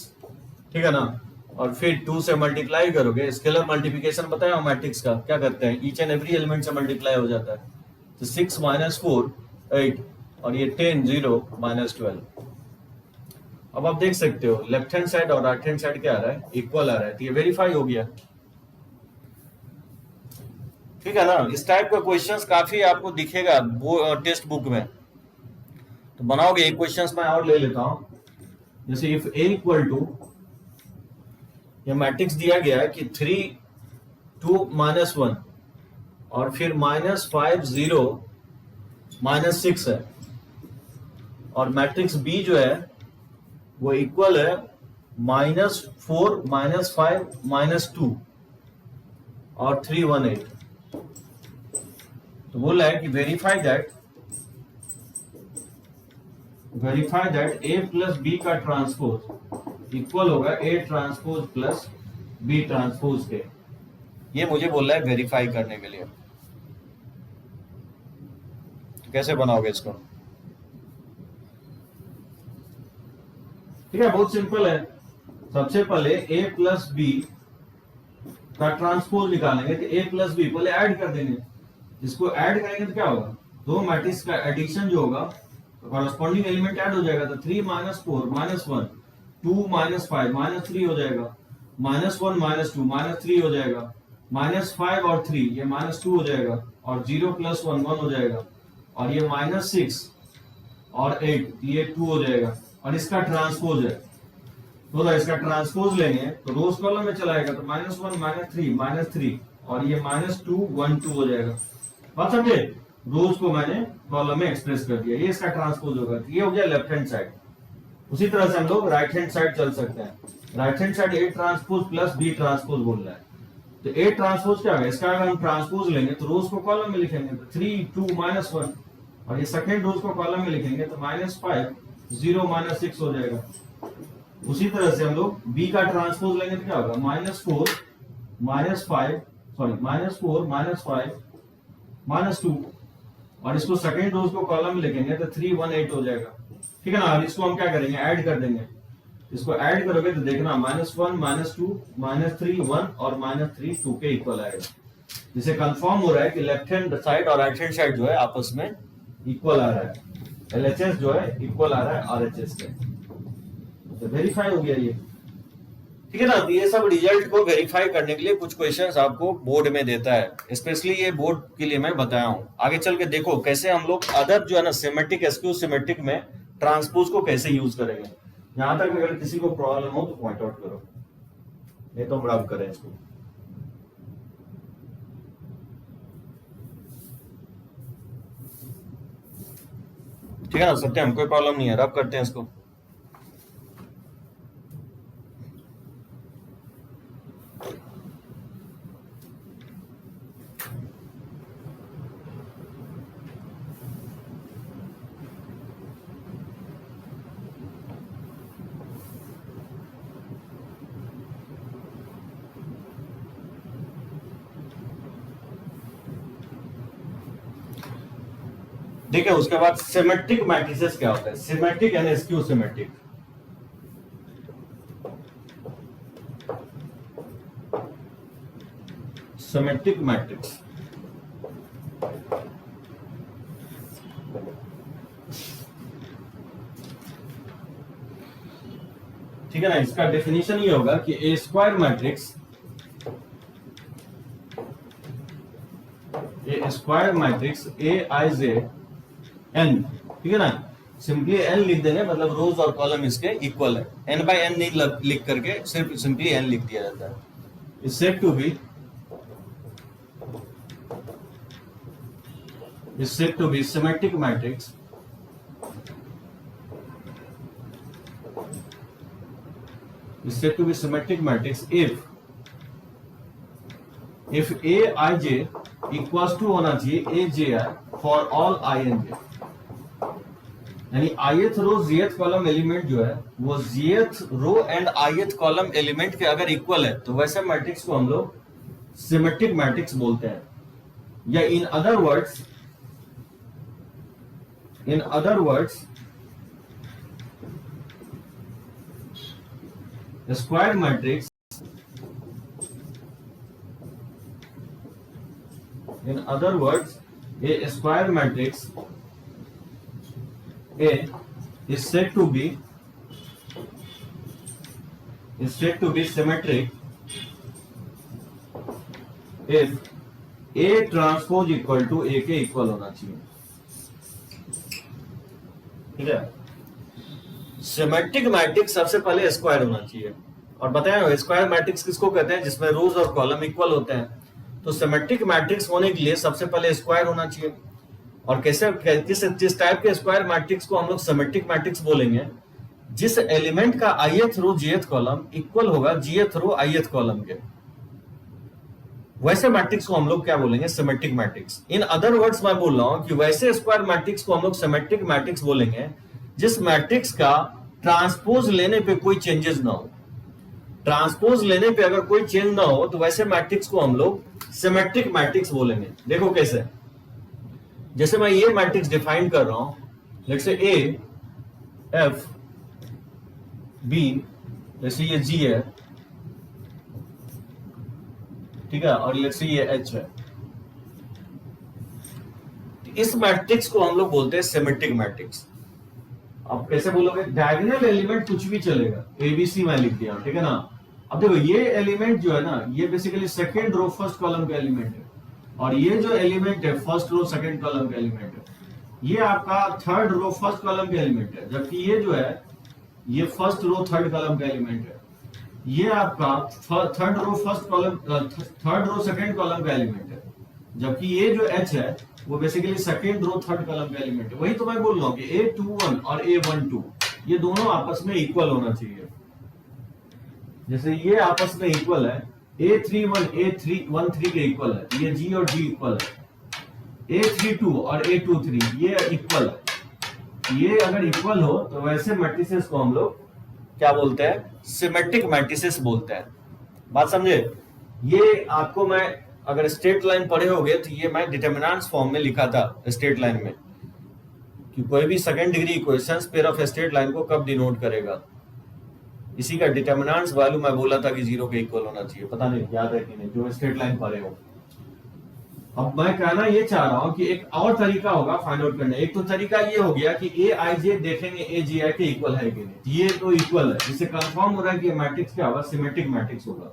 ठीक है ना। और फिर 2 से मल्टीप्लाई करोगे, स्केलर मल्टीप्लिकेशन बताया मैट्रिक्स का क्या करते हैं, ईच एंड एवरी एलिमेंट से मल्टीप्लाई हो जाता है। तो 6 -4 8 और ये 10 0 -12। अब आप देख सकते हो लेफ्ट हैंड साइड और राइट हैंड साइड क्या आ रहा है, इक्वल आ रहा है। तो ये वेरीफाई हो गया, ठीक है ना। इस टाइप का क्वेश्चंस काफी आपको दिखेगा टेक्स्ट बुक में, तो बनाओगे। एक क्वेश्चंस मैं और ले लेता हूं, जैसे इफ a इक्वल टू, ये मैट्रिक्स दिया गया है कि 3 2 -1 और फिर -5 0 -6 है, और मैट्रिक्स b जो है वो इक्वल है -4 -5 -2 और 3 1 8। तो बोल रहा है कि verify that a plus b का ट्रांसपोज इक्वल होगा a transpose plus b transpose के। ये मुझे बोल रहा है वेरीफाई करने के लिए। तो कैसे बनाओगे इसको? ठीक है, बहुत सिंपल है। सबसे पहले a प्लस b का ट्रांसपोज निकालेंगे, तो a प्लस b पहले ऐड कर देंगे। इसको ऐड करेंगे तो क्या होगा, दो मैट्रिक्स का एडिशन जो होगा तो कॉरेस्पॉन्डिंग एलिमेंट ऐड हो जाएगा। तो 3 -4 -1 2 -5 -3 हो जाएगा, -1 -2 -3 हो जाएगा, -5 और 3 ये -2 हो जाएगा, और 0 + 1 1 हो जाएगा, और ये -6 और 8 ये 2 हो जाएगा, और इसका ट्रांसपोज है। तो इसका ट्रांसपोज लेंगे तो रोज कॉलम में चलाएगा तो -1 -3 और ये -2 1 2 हो जाएगा। बात समझे? रोज को मैंने कॉलम में एक्सप्रेस कर दिया, ये इसका ट्रांसपोज होगा। ये हो गया लेफ्ट हैंड साइड। उसी तरह से हम लोग राइट हैंड साइड चल सकते हैं। Right hand side A transpose plus B transpose बोल रहा है। तो A ट्रांसपोज क्या होगा? इसका अगर हम ट्रांसपोज लेंगे तो रोज को कॉलम में लिखेंगे तो 3 2 -1 और ये सेकंड रोज को कॉलम में लिखेंगे तो -5 0 -6 हो जाएगा। उसी तरह से हम लोग B का ट्रांसपोज लेंगे तो क्या होगा? -4 -5 -2 और इसको सेकंड रोज को कॉलम में लिखेंगे तो 3 1 8 हो जाएगा। ठीक है ना? अब इसको हम क्या करेंगे? ऐड कर देंगे। इसको ऐड करोगे तो देखना -1 -2 -3 1 और -3 2 के इक्वल आएगा। जिसे कंफर्म हो रहा है कि लेफ्ट हैंड साइड और राइट हैंड साइड जो है आपस में इक्वल आ रहा है। LHS जो है इक्वल आ रहा है RHS के। तो वेरीफाई हो गया ये। ठीक है ना? तो ये सब रिजल्ट को वेरीफाई करने के लिए कुछ क्वेश्चंस आपको बोर्ड में देता है। स्पेशली ये बोर्ड के लिए मैं बताया हूं। आगे चल के देखो कैसे हम लोग अदर जो है ना सिमेट्रिक एसक्यू सिमेट्रिक में ट्रांसपोज को कैसे यूज करेंगे। यहां तक अगर किसी को प्रॉब्लम हो तो पॉइंट आउट करो, नहीं तो हम रब करें इसको। ठीक है ना सत्यम? कोई प्रॉब्लम नहीं है, रब करते हैं इसको। ठीक है, उसके बाद सिमेट्रिक मैट्रिसेस क्या होता है? Symmetric and askew symmetric. Symmetric matrix ठीक है ना? इसका डेफिनेशन ये होगा कि A square matrix AIJ n, ठीक है ना? सिंपली n लिख देंगे, मतलब रोज और कॉलम इसके इक्वल है। n बाय n नहीं लिख करके सिर्फ सिंपली n लिख दिया जाता है। Is said to be symmetric matrix if AIJ equals to होना चाहिए AJI फॉर ऑल INJ। यानी ith row jth column element जो है वो jth row and ith column element के अगर इक्वल है तो वैसे मैट्रिक्स को हम लोग सिमेट्रिक मैट्रिक्स बोलते हैं। या इन other words square matrix a square matrix A is said to be symmetric if A transpose equal to A के इक्वल होना चाहिए। ठीक है? सिमेट्रिक मैट्रिक्स सबसे पहले स्क्वायर होना चाहिए। और बताया स्क्वायर मैट्रिक्स किसको कहते हैं? जिसमें रोज और कॉलम इक्वल होते हैं। तो सिमेट्रिक मैट्रिक्स होने के लिए सबसे पहले स्क्वायर होना चाहिए। और कैसे किस टाइप के स्क्वायर मैट्रिक्स को हम लोग सिमेट्रिक मैट्रिक्स बोलेंगे? जिस एलिमेंट का ith row jth column equal होगा jth रो ith कॉलम के, वैसे मैट्रिक्स को हम लोग क्या बोलेंगे? Symmetric matrix. इन अदर वर्ड्स मैं बोल रहा हूं कि वैसे स्क्वायर मैट्रिक्स को हम लोग सिमेट्रिक मैट्रिक्स बोलेंगे जिस मैट्रिक्स का ट्रांसपोज लेने पे कोई चेंजेस ना हो। ट्रांसपोज लेने पे अगर कोई चेंज ना हो तो वैसे मैट्रिक्स को हम लोग सिमेट्रिक मैट्रिक्स बोलेंगे। देखो कैसे, जैसे मैं ये मैट्रिक्स डिफाइन कर रहा हूं, let's say A F B, जैसे ये G है, ठीक है, और लेट्स से ये H है। इस मैट्रिक्स को हम लोग बोलते हैं सिमेट्रिक मैट्रिक्स। अब कैसे बोलोगे? डायगोनल एलिमेंट कुछ भी चलेगा, ABC मैं लिख दिया, ठीक है ना? अब देखो ये एलिमेंट जो है ना, ये basically second row first column का एलिमेंट है, और ये जो एलिमेंट है फर्स्ट रो सेकंड कॉलम का एलिमेंट है, ये आपका थर्ड रो फर्स्ट कॉलम का एलिमेंट है। जबकि ये जो है ये फर्स्ट रो थर्ड कॉलम का एलिमेंट है, ये आपका third row first column, third row second column का एलिमेंट है, जबकि ये जो H है वो basically second row third column का एलिमेंट है। वही तो मैं बोल रहा हूँ कि A21 और A12 ये दोनों आपस में इक्वल होना चाहिए। जैसे ये आपस में इक्वल है, A31 A13 के इक्वल है, ये G और G इक्वल है, A32 और A23 ये इक्वल है। ये अगर इक्वल हो तो वैसे मैट्रिसेस को हम लोग क्या बोलते हैं, सिमेट्रिक मैट्रिसेस बोलते हैं। बात समझे? ये आपको मैं अगर स्ट्रेट लाइन पढ़े होगे तो ये मैं डिटरमिनेंट्स फॉर्म में लिखा था स्ट्रेट लाइन में, कि कोई भी second degree equations pair of straight line को कब डिनोट करेगा। इसी का डिटरमिनेंट्स वैल्यू मैं बोला था कि 0 के इक्वल होना चाहिए, पता नहीं याद है कि नहीं जो स्ट्रेट लाइन पढ़े हो। अब मैं कहना ये चाह रहा हूं कि एक और तरीका होगा फाइंड आउट करने। एक तो तरीका ये हो गया कि Aij देखेंगे Aji के इक्वल है कि नहीं, ये तो इक्वल है, जिससे कंफर्म हो रहा है कि मैट्रिक्स क्या होगा, सिमेट्रिक मैट्रिक्स होगा।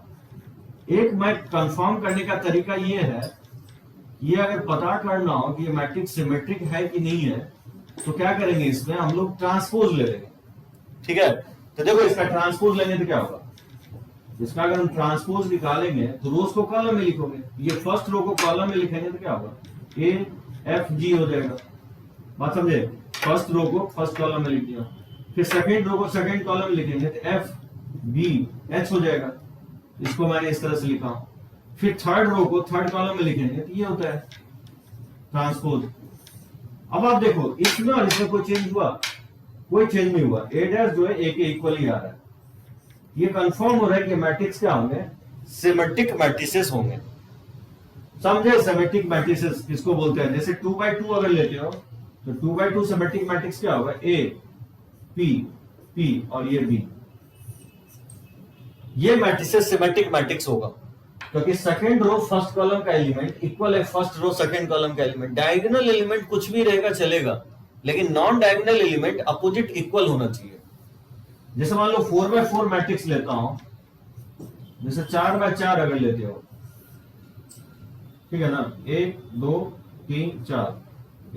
एक मैं कंफर्म करने का तरीका ये है, ये अगर पता करना हो कि ये मैट्रिक्स सिमेट्रिक है कि नहीं है तो क्या करेंगे, इसमें हम लोग ट्रांसपोज ले लेंगे। ठीक है, तो देखो इसका ट्रांसपोज लेंगे तो क्या होगा, इसका अगर हम ट्रांसपोज निकालेंगे तो रोज को कॉलम में लिखोगे, ये फर्स्ट रो को कॉलम में लिखेंगे तो क्या होगा, AFG हो जाएगा। बात समझे? फर्स्ट रो को फर्स्ट कॉलम में लिख दिया, फिर सेकंड रो को सेकंड कॉलम में लिखेंगे तो FBH हो जाएगा, इसको मैंने इस तरह से लिखा। फिर थर्ड रो को थर्ड कॉलम में लिखेंगे तो ये होता है ट्रांसपोज। अब आप देखो इसमें और इसमें कोई चेंज हुआ, कोई चेंज नहीं हुआ, A' जो है A के इक्वल ही आ रहा है। ये कंफर्म हो रहा है कि मैट्रिक्स क्या होंगे, सिमेट्रिक मैट्रिसेस होंगे। समझे? सिमेट्रिक मैट्रिसेस किसको बोलते हैं, जैसे 2x2 अगर लेते हो तो 2x2 सिमेट्रिक मैट्रिक्स क्या होगा, A P P और ये B, ये मैट्रिसेस सिमेट्रिक मैट्रिक्स होगा क्योंकि सेकंड रो फर्स्ट कॉलम का एलिमेंट इक्वल है फर्स्ट रो सेकंड कॉलम का एलिमेंट। डायगोनल एलिमेंट कुछ भी रहेगा चलेगा, लेकिन non diagonal element opposite equal होना चाहिए। जैसे मान लो 4x4 मैट्रिक्स लेता हूं, जैसे 4x4 अगर लेते हो, ठीक है ना, 1 2 3 4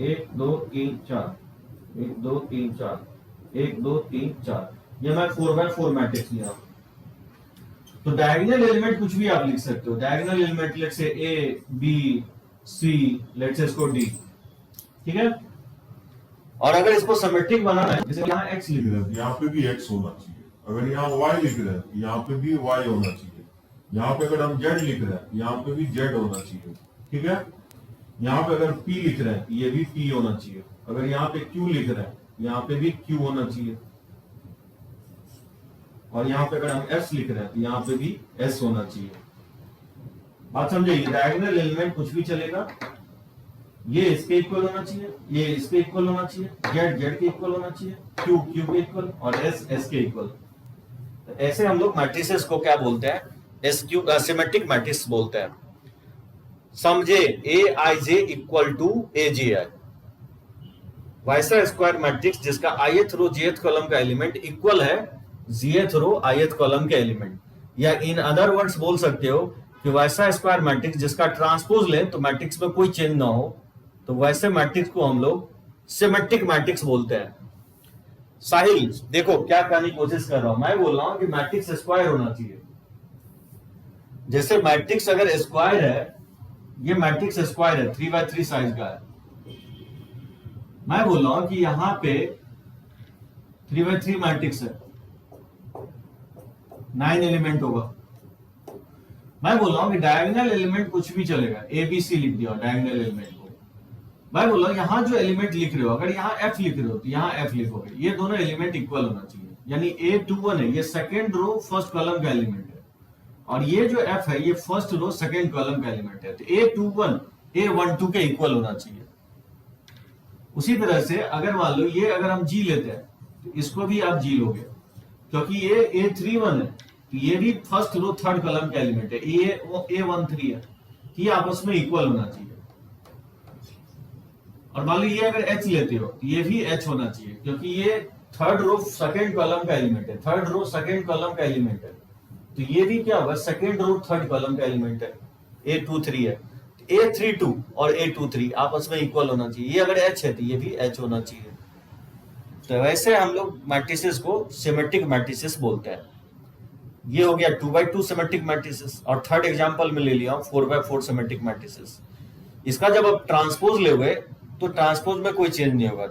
1 2 3 4 1 2 3 4 1 2 3 4, ये मैं 4x4 मैट्रिक्स लिया। तो डायगोनल एलिमेंट कुछ भी आप लिख सकते हो, डायगोनल एलिमेंट लेट से A B C, लेट से इसको D, ठीक है। और अगर इसको सिमेट्रिक बनाना है, जैसे यहाँ x लिख रहे हैं, यहाँ पे भी x होना चाहिए। अगर यहाँ y लिख रहे हैं यहाँ पे भी y होना चाहिए। यहाँ पे अगर हम z लिख रहे हैं यहाँ पे भी z होना चाहिए, ठीक है। यहाँ पे अगर p लिख रहे हैं ये भी p होना चाहिए। अगर यहाँ पे q लिख रहे हैं यहाँ पे भी q होना चाहिए। और यहाँ पे अगर हम s लिख रहे हैं तो यहाँ पे भी s होना चाहिए। बात समझे? डायगोनल एलिमेंट कुछ भी चलेगा, ये इसके इक्वल होना चाहिए, ये इसके इक्वल होना चाहिए, z के इक्वल होना चाहिए, q के इक्वल और s के इक्वल। ऐसे हम लोग मैट्रिसेस को क्या बोलते हैं, सिमेट्रिक मैट्रिक्स बोलते हैं। समझे? Aij इक्वल टू Aji, वैसा स्क्वायर मैट्रिक्स जिसका ith रो jth कॉलम का एलिमेंट इक्वल है jth रो ith कॉलम के एलिमेंट, या इन अदर वर्ड्स बोल सकते हो कि वैसा स्क्वायर मैट्रिक्स जिसका ट्रांसपोज ले तो मैट्रिक्स में कोई चेंज ना हो, तो वैसे मैट्रिक्स को हम लोग सिमेट्रिक मैट्रिक्स बोलते हैं। साहिल देखो क्या कहने की कोशिश कर रहा हूं, मैं बोल रहा हूं कि मैट्रिक्स स्क्वायर होना चाहिए। जैसे मैट्रिक्स अगर स्क्वायर है, ये मैट्रिक्स स्क्वायर है, 3x3 साइज का है, मैं बोल रहा हूं कि यहां पे 3x3 मैट्रिक्स है, 9 एलिमेंट होगा। मैं बोल रहा हूं कि डायगोनल एलिमेंट कुछ भी चलेगा, ABC लिख दिया डायगोनल एलिमेंट को। मैं बोल रहा हूं यहां जो एलिमेंट लिख रहे हो, अगर यहां F लिख रहे हो तो यहां F लिखोगे, ये दोनों एलिमेंट इक्वल होना चाहिए। यानी A21 है, ये सेकंड रो फर्स्ट कॉलम का एलिमेंट है, और ये जो F है ये फर्स्ट रो सेकंड कॉलम का एलिमेंट है, तो A21 A12 के इक्वल होना चाहिए। उसी तरह से अगर मान लो ये अगर हम G लेते हैं तो इसको भी आप G लोगे, क्योंकि ये A31 है तो ये भी फर्स्ट रो थर्ड कॉलम का एलिमेंट है, A13 है, ये आपस में इक्वल होना चाहिए। और मान लो ये अगर H लेते हो तो ये भी H होना चाहिए, क्योंकि ये थर्ड रो सेकंड कॉलम का एलिमेंट है, थर्ड रो सेकंड कॉलम का एलिमेंट है, तो ये भी क्या होगा, सेकंड रो थर्ड कॉलम का एलिमेंट है, A23 है। A32 और A23 आपस में इक्वल होना चाहिए। ये अगर H है तो ये भी H होना चाहिए। तो वैसे हम लोग मैट्रिसेस को सिमेट्रिक मैट्रिसेस बोलते हैं। ये हो गया 2x2 सिमेट्रिक मैट्रिसेस। और थर्ड एग्जांपल में ले लिया 4x4 सिमेट्रिक मैट्रिसेस। इसका जब आप ट्रांसपोज लोगे तो ट्रांसपोज में कोई चेंज नहीं होगा।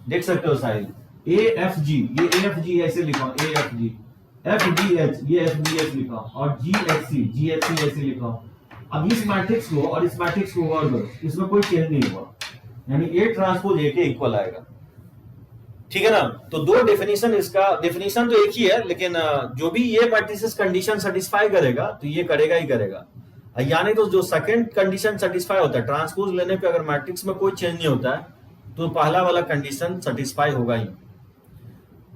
देख सकते हो साहिल, AFG, ये AFG ऐसे लिखा, AFG, FDH ये FDH लिखा, और GHC ऐसे लिखा। अब इस मैट्रिक्स को और इस मैट्रिक्स को गौर करो, इसमें कोई चेंज नहीं हुआ, यानी A ट्रांसपोज A के इक्वल आएगा। ठीक है ना। तो दो डेफिनेशन, इसका डेफिनेशन तो एक ही है, लेकिन जो भी ये मैट्रिसेस कंडीशन सेटिस्फाई करेगा तो ये करेगा ही करेगा। यानी तो जो सेकंड कंडीशन सेटिस्फाई होता है, ट्रांसपोज लेने पे अगर मैट्रिक्स में कोई चेंज नहीं होता है तो पहला वाला कंडीशन सेटिस्फाई होगा ही।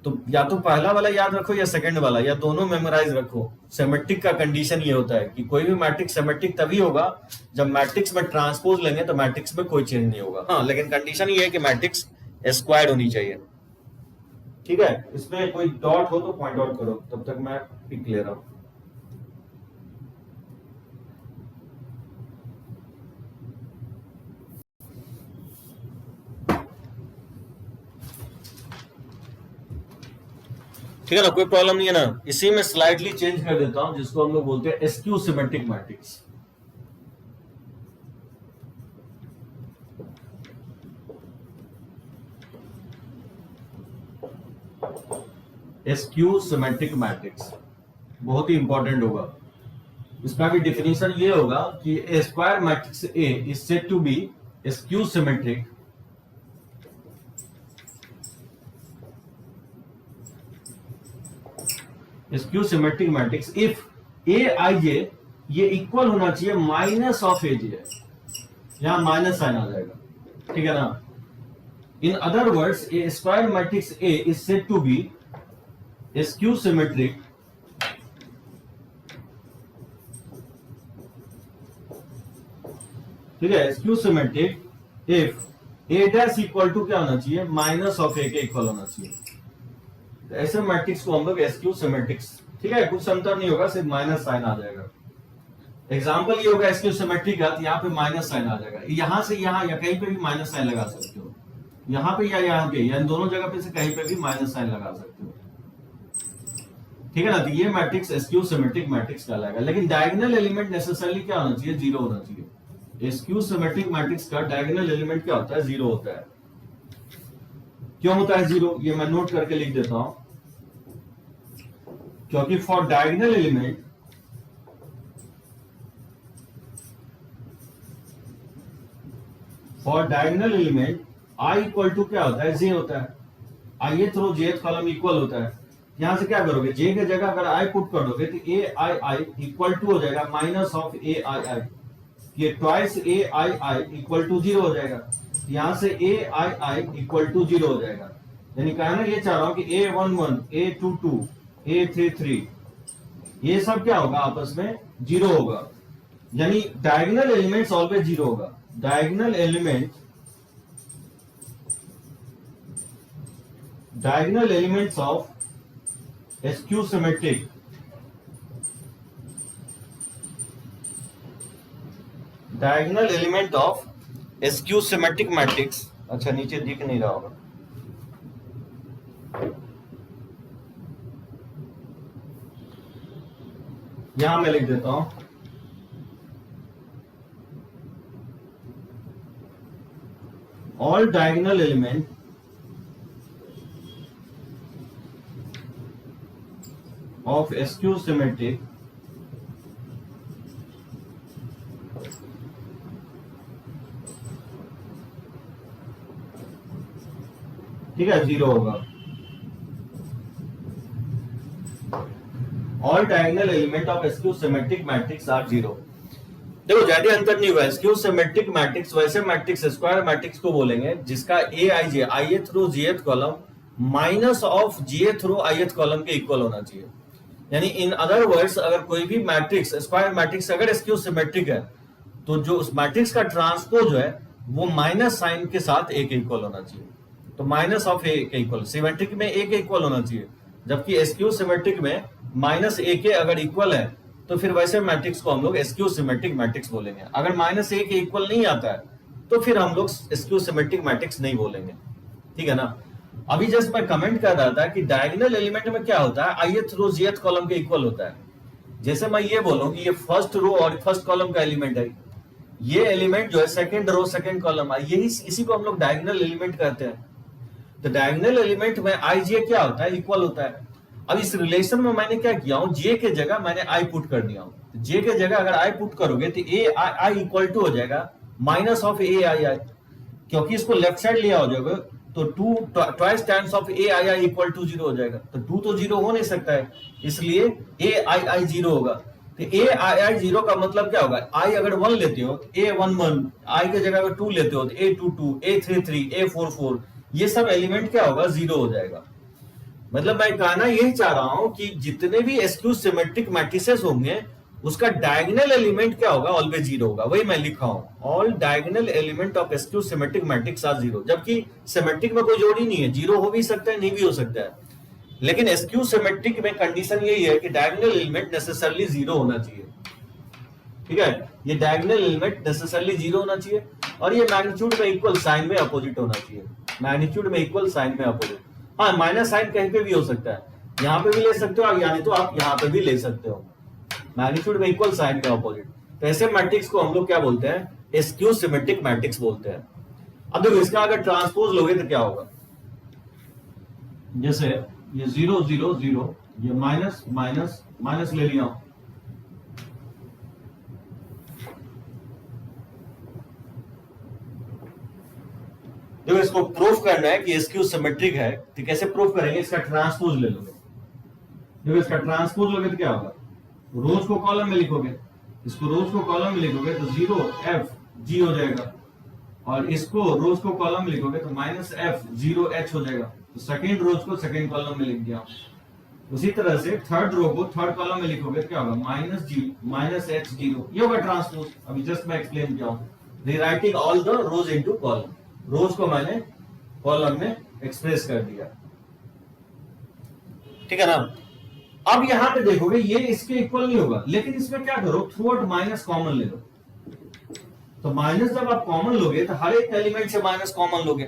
तो या तो पहला वाला याद रखो या सेकंड वाला, या दोनों मेमोराइज रखो। सिमेट्रिक का कंडीशन ये होता है कि कोई भी मैट्रिक्स सिमेट्रिक तभी होगा जब मैट्रिक्स में ट्रांसपोज लेंगे तो मैट्रिक्स में कोई चेंज नहीं होगा। हाँ, लेकिन कंडीशन ये है कि मैट्रिक्स स्क्वायर्ड होनी चाहिए। ठीक है, इसमें कोई डॉट हो तो पॉइंट आउट करो, तब तक मैं पिक ले रहा हूं। ठीक है ना, कोई प्रॉब्लम नहीं है ना। इसी में स्लाइटली चेंज कर देता हूं, जिसको हम लोग बोलते हैं askew symmetric matrix. Askew symmetric matrix बहुत ही इंपॉर्टेंट होगा। इसका भी डिफिनेशन ये होगा कि A square matrix A is said to be skew symmetric skew symmetric matrix if A I J ये इक्वल होना चाहिए माइनस ऑफ ए जे। यहां माइनस साइन आ जाएगा। ठीक है ना। In other words a square matrix A is said to be skew symmetric ठीक है, skew symmetric if A dash equal to क्या होना चाहिए, माइनस ऑफ ए के इक्वल होना चाहिए। तो ऐसे मैट्रिक्स को हम लोग एस्क्यू सिमेट्रिक्स, ठीक है, कुछ अंतर नहीं होगा, सिर्फ माइनस साइन आ जाएगा। एग्जांपल ये होगा एस्क्यू सिमेट्रिक का, तो यहाँ पे माइनस साइन आ जाएगा। यहां से यहां या कहीं पे भी माइनस साइन लगा सकते हो, यहाँ पे या यहाँ पे, या इन दोनों जगह पे से कहीं पे भी माइनस साइन लगा सकते हो। ठीक है ना। तो ये मैट्रिक्स एस्क्यू सिमेट्रिक मैट्रिक्स कहलाएगा। लेकिन डायगोनल एलिमेंट नेसेसरली क्या होना चाहिए, जीरो होना चाहिए। एस्क्यू सिमेट्रिक मैट्रिक्स का डायगोनल एलिमेंट क्या होता है, जीरो होता है। क्यों होता है जीरो, ये मैं नोट करके लिख देता हूं। क्योंकि for diagonal element I equal to क्या होता है, जे होता है। I throw J column equal होता है। यहां से क्या करोगे, जे की जगह अगर आई पुट कर दोगे तो ए आई आई इक्वल टू हो जाएगा minus of A I I. ये twice A I I equal to zero हो जाएगा। यहां से A I I equal to zero हो जाएगा। यानी कहना ये चाह रहा हूं कि A11, A22, A33 ये सब क्या होगा, आपस में जीरो होगा। यानी डायगोनल एलिमेंट्स ऑलवेज जीरो होगा। Diagonal elements of skew symmetric diagonal element of skew symmetric matrix. अच्छा, नीचे दिख नहीं रहा होगा। यहां मैं लिख देता हूं, all diagonal element of skew symmetric ठीक है, जीरो होगा। All diagonal element of skew symmetric matrix are zero. देखो, ज्यादा अंतर नहीं हुआ। एस्क्यू सिमेट्रिक मैट्रिक्स वैसे मैट्रिक्स स्क्वायर मैट्रिक्स को बोलेंगे जिसका A I J I through J column minus of J through I column के इक्वल होना चाहिए। यानी इन अदर वर्ड्स, अगर कोई भी मैट्रिक्स स्क्वायर मैट्रिक्स अगर एस्क्यू सिमेट्रिक है तो जो उस मैट्रिक्स का ट्रांसपोज है वो माइनस साइन के साथ ए के इक्वल होना चाहिए। तो माइनस ऑफ ए के इक्वल, सिमेट्रिक में ए के इक्वल होना चाहिए, जबकि एस्क्यू सिमेट्रिक में माइनस ए के अगर इक्वल है तो फिर वैसे मैट्रिक्स को हम लोग एस्क्यू सिमेट्रिक मैट्रिक्स बोलेंगे। अगर माइनस ए के इक्वल नहीं आता है तो फिर हम लोग एस्क्यू सिमेट्रिक मैट्रिक्स नहीं बोलेंगे। ठीक है ना। अभी जस्ट मैं कमेंट कर रहा था कि डायगोनल एलिमेंट में क्या होता है, ith रो jth कॉलम के इक्वल होता है। जैसे मैं ये बोलूं कि ये फर्स्ट रो और फर्स्ट कॉलम का एलिमेंट है, ये एलिमेंट जो है सेकंड रो सेकंड कॉलम है, यही इसी को हम लोग डायगोनल एलिमेंट कहते हैं। तो डायगोनल एलिमेंट में आई जे क्या होता है, इक्वल होता है। अब इस रिलेशन में मैंने क्या किया हूं, जे के जगह मैंने आई पुट कर दिया हूं। जे के जगह अगर आई पुट करोगे तो ए आई इक्वल टू हो जाएगा माइनस ऑफ ए आई आई, क्योंकि इसको लेफ्ट साइड लिया हो जाएगा तो two twice times of A I I equal to zero हो जाएगा। तो टू तो जीरो हो नहीं सकता है, इसलिए ए आई आई जीरो होगा। तो ए आई आई जीरो का मतलब क्या होगा, आई अगर वन लेते हो तो ए वन वन, आई के जगह अगर टू लेते हो तो A two two, A three three, A four four, ये सब एलिमेंट क्या होगा, जीरो हो जाएगा। मतलब मैं कहना यही चाह रहा हूं कि जितने भी स्क्यू सिमेट्रिक मैट्रिसेस होंगे उसका डायगोनल एलिमेंट क्या होगा, ऑलवेज जीरो होगा। वही मैं लिखा हूं, all diagonal element of skew symmetric matrix are zero. जबकि सिमेट्रिक में कोई जोड़ी नहीं है, जीरो हो भी सकता है नहीं भी हो सकता है, लेकिन स्क्यू सिमेट्रिक में कंडीशन यही है कि डायगोनल एलिमेंट नेसेसरली जीरो होना चाहिए। ठीक है, ये डायगोनल एलिमेंट नेसेसरली जीरो होना चाहिए और ये मैग्नीट्यूड में इक्वल साइन में अपोजिट होना चाहिए। मैग्नीट्यूड में इक्वल साइन में अपोजिट, हाँ माइनस साइन कहीं पे भी हो सकता है, यहाँ पे भी ले सकते हो यानी तो आप यहाँ पे भी ले सकते हो। मैग्नीट्यूड में इक्वल साइन के अपोजिट, तो ऐसे मैट्रिक्स को हम लोग क्या बोलते हैं, स्क्यू सिमेट्रिक मैट्रिक्स बोलते हैं। अब देखो इसका अगर ट्रांसपोज लोगे तो क्या होगा, जैसे ये 0 0 0, ये माइनस माइनस माइनस ले लिया। देखो इसको प्रूफ करना है कि स्क्यू सिमेट्रिक है, तो कैसे प्रूफ करेंगे, इसका ट्रांसपोज ले लोगे। देखो इसका ट्रांसपोज लोगे तो क्या होगा, रोज को कॉलम में लिखोगे, इसको रोज को कॉलम में लिखोगे तो 0 f g हो जाएगा, और इसको रोज को कॉलम में लिखोगे तो माइनस f 0 h हो जाएगा। तो सेकंड रोज को सेकंड कॉलम में लिख दिया। उसी तरह से थर्ड रो को थर्ड कॉलम में लिखोगे तो क्या होगा, माइनस g माइनस h 0, ये होगा ट्रांसपोज। अभी जस्ट मैं एक्सप्लेन किया हूं, rewriting all the rows into column, rows को मैंने कॉलम में एक्सप्रेस कर दिया। ठीक है ना। अब यहां पे देखोगे ये इसके इक्वल नहीं होगा, लेकिन इसमें क्या करो, थ्रू आउट माइनस कॉमन ले लो। तो माइनस जब आप कॉमन लोगे तो हर एक एलिमेंट से माइनस कॉमन लोगे,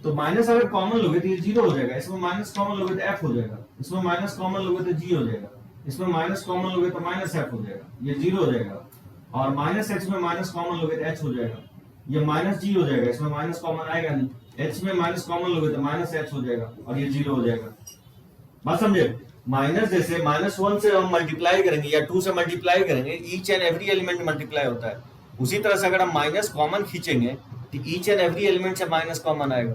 तो माइनस अगर कॉमन लोगे तो ये जीरो हो जाएगा, इसमें माइनस कॉमन लोगे तो एफ हो जाएगा, इसमें माइनस कॉमन लोगे तो जी हो जाएगा, इसमें माइनस कॉमन लोगे तो माइनस एफ हो जाएगा, ये जीरो हो जाएगा। और माइनस एच में माइनस कॉमन लोगे तो एच हो जाएगा, ये माइनस जी हो जाएगा, इसमें माइनस कॉमन आएगा नहीं, एच में माइनस कॉमन लोगे तो माइनस एच हो जाएगा और ये जीरो हो जाएगा। बात समझे, माइनस जैसे माइनस वन से हम मल्टीप्लाई करेंगे या टू से मल्टीप्लाई करेंगे, each and every element multiply होता है। उसी तरह से अगर हम माइनस कॉमन खींचेंगे तो ईच एंड एवरी एलिमेंट से माइनस कॉमन आएगा।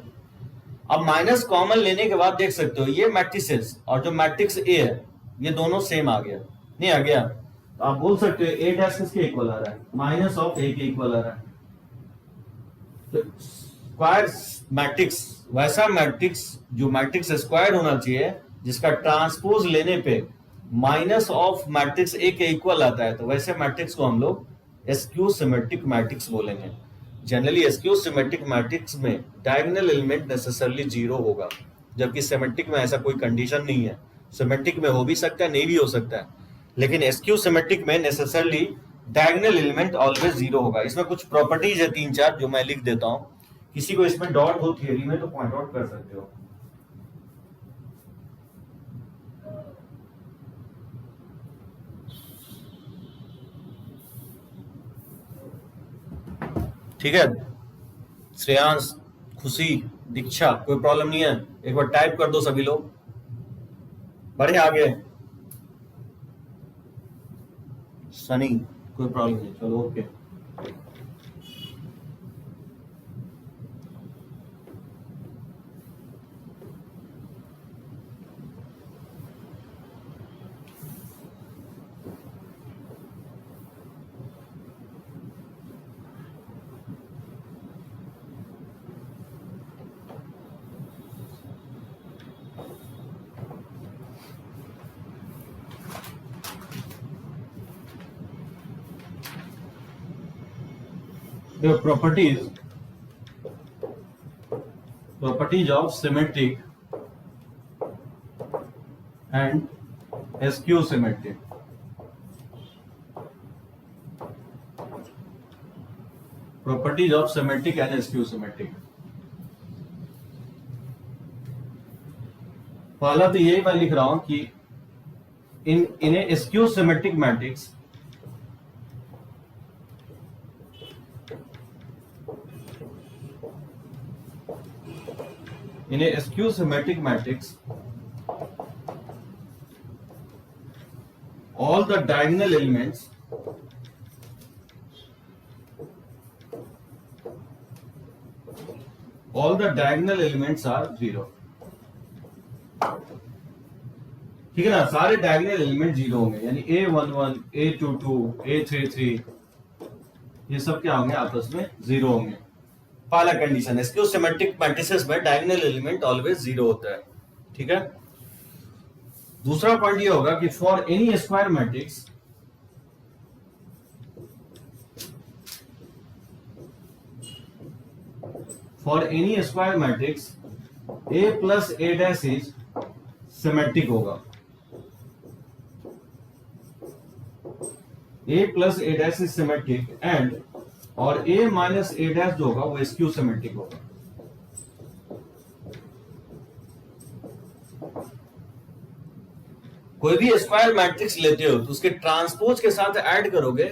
अब माइनस कॉमन लेने के बाद देख सकते हो ये मैट्रिसेस और जो मैट्रिक्स ए है ये दोनों सेम आ गया, नहीं आ गया, तो आप बोल सकते हो ए डैश किसके इक्वल आ रहा है, माइनस ऑफ ए के इक्वल आ रहा है। तो स्क्वायर मैट्रिक्स, वैसा मैट्रिक्स जो मैट्रिक्स स्क्वायर होना चाहिए जिसका ट्रांसपोज लेने पे माइनस ऑफ मैट्रिक्स ए के इक्वल आता है, तो वैसे मैट्रिक्स को हम लोग स्क्यू सिमेट्रिक मैट्रिक्स बोलेंगे। जनरली स्क्यू सिमेट्रिक मैट्रिक्स में डायगोनल एलिमेंट नेसेसरली जीरो होगा, जबकि सिमेट्रिक में ऐसा कोई कंडीशन नहीं है। सिमेट्रिक में हो भी सकता है नहीं भी हो सकता है, लेकिन स्क्यू सिमेट्रिक में necessarily diagonal element always zero होगा। इसमें कुछ प्रॉपर्टीज है 3-4 जो मैं लिख देता हूं, किसी को इसमें डाउट हो थियरी में तो पॉइंट आउट कर सकते हो। ठीक है, श्रेयांश, खुशी, दीक्षा, कोई प्रॉब्लम नहीं है, एक बार टाइप कर दो सभी लोग, बढ़े आगे। सनी, कोई प्रॉब्लम नहीं, चलो okay. The properties of symmetric and skew symmetric. Properties of symmetric and skew symmetric. पहला तो यही मैं लिख रहा हूं कि in a skew symmetric matrix in a skew symmetric matrix all the diagonal elements are 0। ठीक है ना, सारे डायगोनल एलिमेंट 0 होंगे, यानी A11, A22, A33 ये सब क्या होंगे, आपस में 0 होंगे। पहला कंडीशन है, स्क्यू सिमेट्रिक मैट्रिसेस में डायगोनल एलिमेंट ऑलवेज 0 होता है। ठीक है, दूसरा पॉइंट ये होगा कि for N E square matrix A plus A dash is symmetric होगा। A plus A dash is symmetric and और A माइनस A डैश जो होगा वो स्क्यू सिमेट्रिक होगा। कोई भी स्क्वायर मैट्रिक्स लेते हो तो उसके ट्रांसपोज के साथ ऐड करोगे,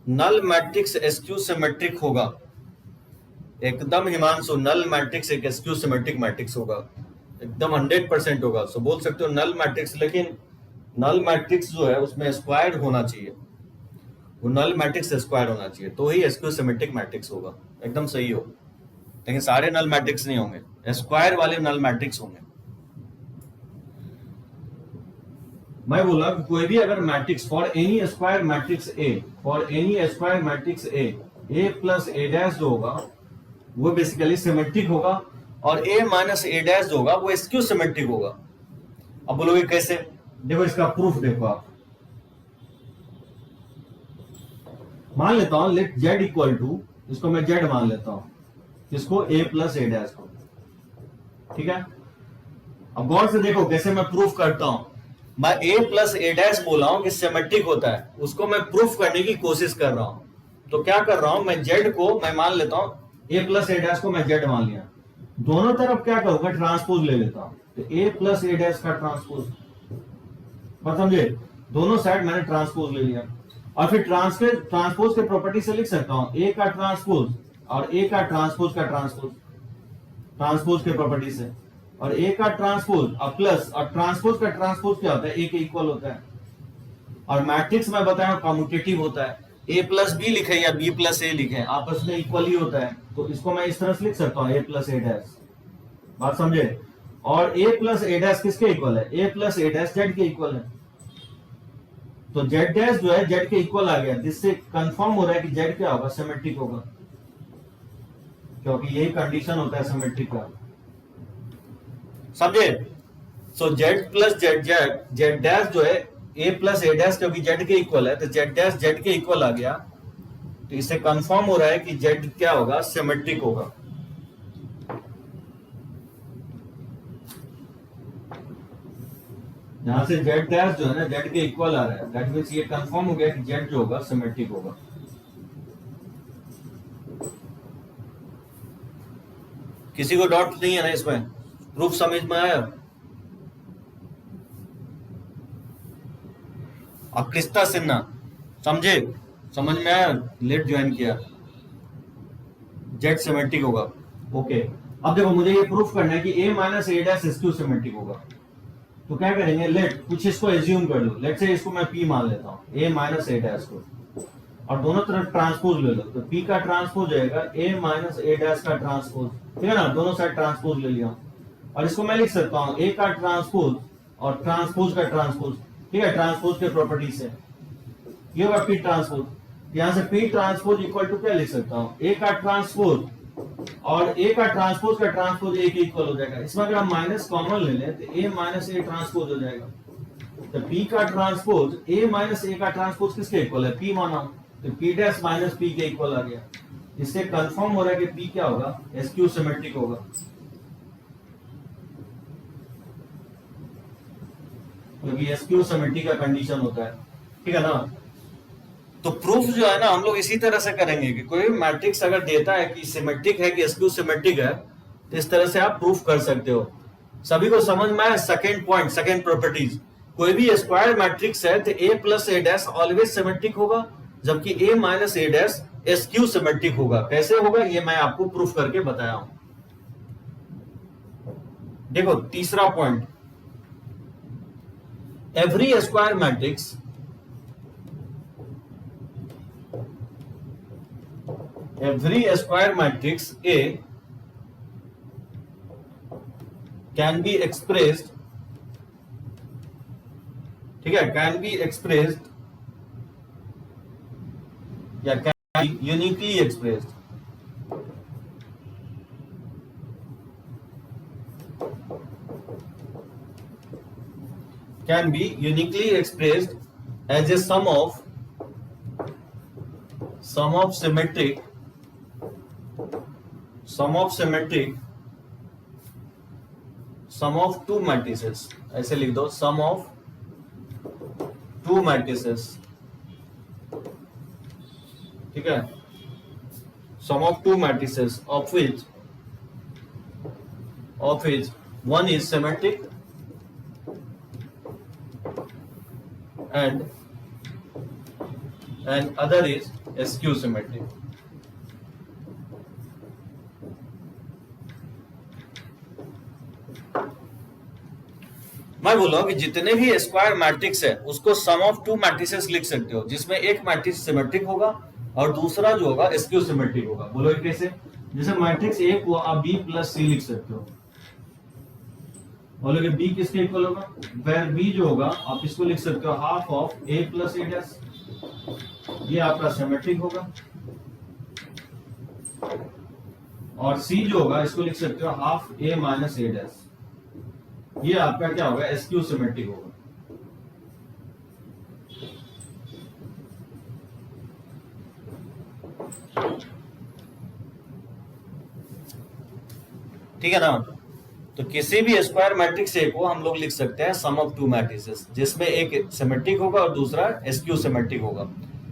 नल मैट्रिक्स स्क्यू सिमेट्रिक होगा। एकदम हिमांशु, नल मैट्रिक्स एक स्क्यू सिमेट्रिक मैट्रिक्स होगा, एकदम 100% होगा। सो बोल सकते हो नल मैट्रिक्स, लेकिन नल मैट्रिक्स जो है उसमें स्क्वायर्ड होना चाहिए, वो नल मैट्रिक्स स्क्वायर होना चाहिए, तो ही स्क्यू सिमेट्रिक मैट्रिक्स होगा, एकदम सही हो। लेकिन सारे नल मैट्रिक्स नहीं होंगे, स्क्वायर वाले नल मैट्रिक्स होंगे। मैं बोला कि कोई भी अगर matrix for N E square matrix A plus A dash जो होगा वो बेसिकली सिमेट्रिक होगा, और ए माइनस ए डैश जो होगा वो स्क्यू सिमेट्रिक होगा। अब बोलोगे कैसे, देखो इसका प्रूफ देखो आप। मान लेता हूं लेट जेड इक्वल टू, इसको मैं जेड मान लेता हूं, इसको ए प्लस ए डैश को। ठीक है, अब गौर से देखो कैसे मैं प्रूफ करता हूं। मैं ए प्लस ए डैश बोला हूं कि सिमेट्रिक होता है, उसको मैं प्रूफ करने की कोशिश कर रहा हूं। तो क्या कर रहा हूं, मैं जेड को मैं मान लेता हूं, ए प्लस ए डैश को मैं जेड मान लिया, दोनों तरफ क्या करूंगा, ट्रांसपोज ले लेता हूं। तो ए प्लस ए डैश का ट्रांसपोज, बात समझे, दोनों साइड मैंने ट्रांसपोज ले लिया, और फिर ट्रांसपोज के प्रॉपर्टी से लिख सकता हूं ए का ट्रांसपोज और ए का ट्रांसपोज का ट्रांसपोज के प्रॉपर्टी से, और ए का ट्रांसपोज और प्लस, और ट्रांसपोज का ट्रांसपोज क्या होता है, ए के इक्वल होता है। और मैट्रिक्स में बताया कम्यूटेटिव होता है, ए प्लस बी लिखे या बी प्लस ए लिखे, आपस में इक्वल ही होता है। तो इसको मैं इस तरह से लिख सकता हूं ए प्लस ए डैश, बात समझे। और ए प्लस ए डैश किसके इक्वल है, ए प्लस ए डैश जेड के इक्वल है। तो जेड डैश जो है जेड के इक्वल आ गया, जिससे कंफर्म हो रहा है कि जेड क्या होगा, सिमेट्रिक होगा, क्योंकि यही कंडीशन होता है सिमेट्रिक का, समझे। सो जेड प्लस जेड डैश जो है ए प्लस ए डैश, क्योंकि जेड के इक्वल है तो जेड डैश जेड के इक्वल आ गया, तो इससे कंफर्म हो रहा है कि जेड क्या होगा, सिमेट्रिक होगा। यहां से जेड डैश जो है ना जेड के इक्वल आ रहा है, दैट मींस ये कंफर्म हो गया कि जेड जो होगा सिमेट्रिक होगा। किसी को डाउट नहीं है ना इसमें, प्रूफ समझ में आया। अब क्रिस्टा सिन्हा समझे, समझ में आया, लेट ज्वाइन किया, जेड सिमेट्रिक होगा। ओके, अब देखो मुझे ये प्रूफ करना है कि ए minus A dash skew symmetric होगा। तो क्या करेंगे, लेट कुछ इसको एज्यूम कर लो, लेट से इसको मैं पी मान लेता हूं, ए माइनस ए डैश को, और दोनों तरफ ट्रांसपोज ले लो। तो पी का ट्रांसपोज जाएगा ए माइनस ए डैश का ट्रांसपोज, ठीक है ना, दोनों साइड ट्रांसपोज ले लिया। और इसको मैं लिख सकता हूं ए का ट्रांसपोज और ट्रांसपोज का ट्रांसपोज, ठीक है, ट्रांसपोज के प्रॉपर्टी से ये होगा पी ट्रांसपोज। यहां से पी ट्रांसपोज इक्वल टू क्या लिख सकता हूं, ए का ट्रांसपोज और ए का ट्रांसपोज का ट्रांसपोज ए के इक्वल हो जाएगा। इसमें अगर हम माइनस कॉमन ले लें तो ए माइनस ए ट्रांसपोज हो जाएगा। तो पी का ट्रांसपोज ए माइनस ए का ट्रांसपोज किसके इक्वल है, पी माना, तो पी डैश माइनस पी के इक्वल आ गया। इससे कंफर्म हो रहा है कि पी क्या होगा, स्क्यू सिमेट्रिक होगा। क्योंकि स्क्यू सिमेट्रिक का कंडीशन होता है, ठीक है ना। तो प्रूफ जो है ना हम लोग इसी तरह से करेंगे कि कोई मैट्रिक्स अगर देता है कि सिमेट्रिक है कि स्क्यू सिमेट्रिक है, तो इस तरह से आप प्रूफ कर सकते हो। सभी को समझ में आया? सेकेंड पॉइंट, सेकेंड प्रॉपर्टीज, कोई भी स्क्वायर मैट्रिक्स है तो ए plus A dash always symmetric होगा, जबकि ए minus A dash SQ symmetric होगा। कैसे होगा ये मैं आपको प्रूफ करके बताया हूं। देखो तीसरा point, every square matrix A can be expressed, ठीक है, can be expressed या can be uniquely expressed, can be uniquely expressed as a sum of symmetric two matrices, ऐसे लिख दो, sum of two matrices, ठीक है, sum of two matrices of which one is symmetric and other is skew symmetric। मैं बोला कि जितने भी स्क्वायर मैट्रिक्स है उसको सम ऑफ टू मैट्रिसेस लिख सकते हो, जिसमें एक मैट्रिक्स सिमेट्रिक होगा और दूसरा जो होगा स्क्यू सिमेट्रिक होगा। बोलो ये कैसे? जैसे मैट्रिक्स ए को आप बी प्लस सी लिख सकते हो, बोलोगे बी किसके इक्वल होगा? वेयर बी जो होगा आप इसको लिख सकते हो half of A plus A dash, ये आपका सिमेट्रिक होगा। और सी जो होगा इसको लिख सकते हो half A minus A dash, ये आपका क्या होगा? एसक्यू सिमेट्रिक होगा। ठीक है ना? तो किसी भी स्क्वायर मैट्रिक्स ए को हम लोग लिख सकते हैं सम ऑफ टू मैट्रिसेस, जिसमें एक सिमेट्रिक होगा और दूसरा एसक्यू सिमेट्रिक होगा।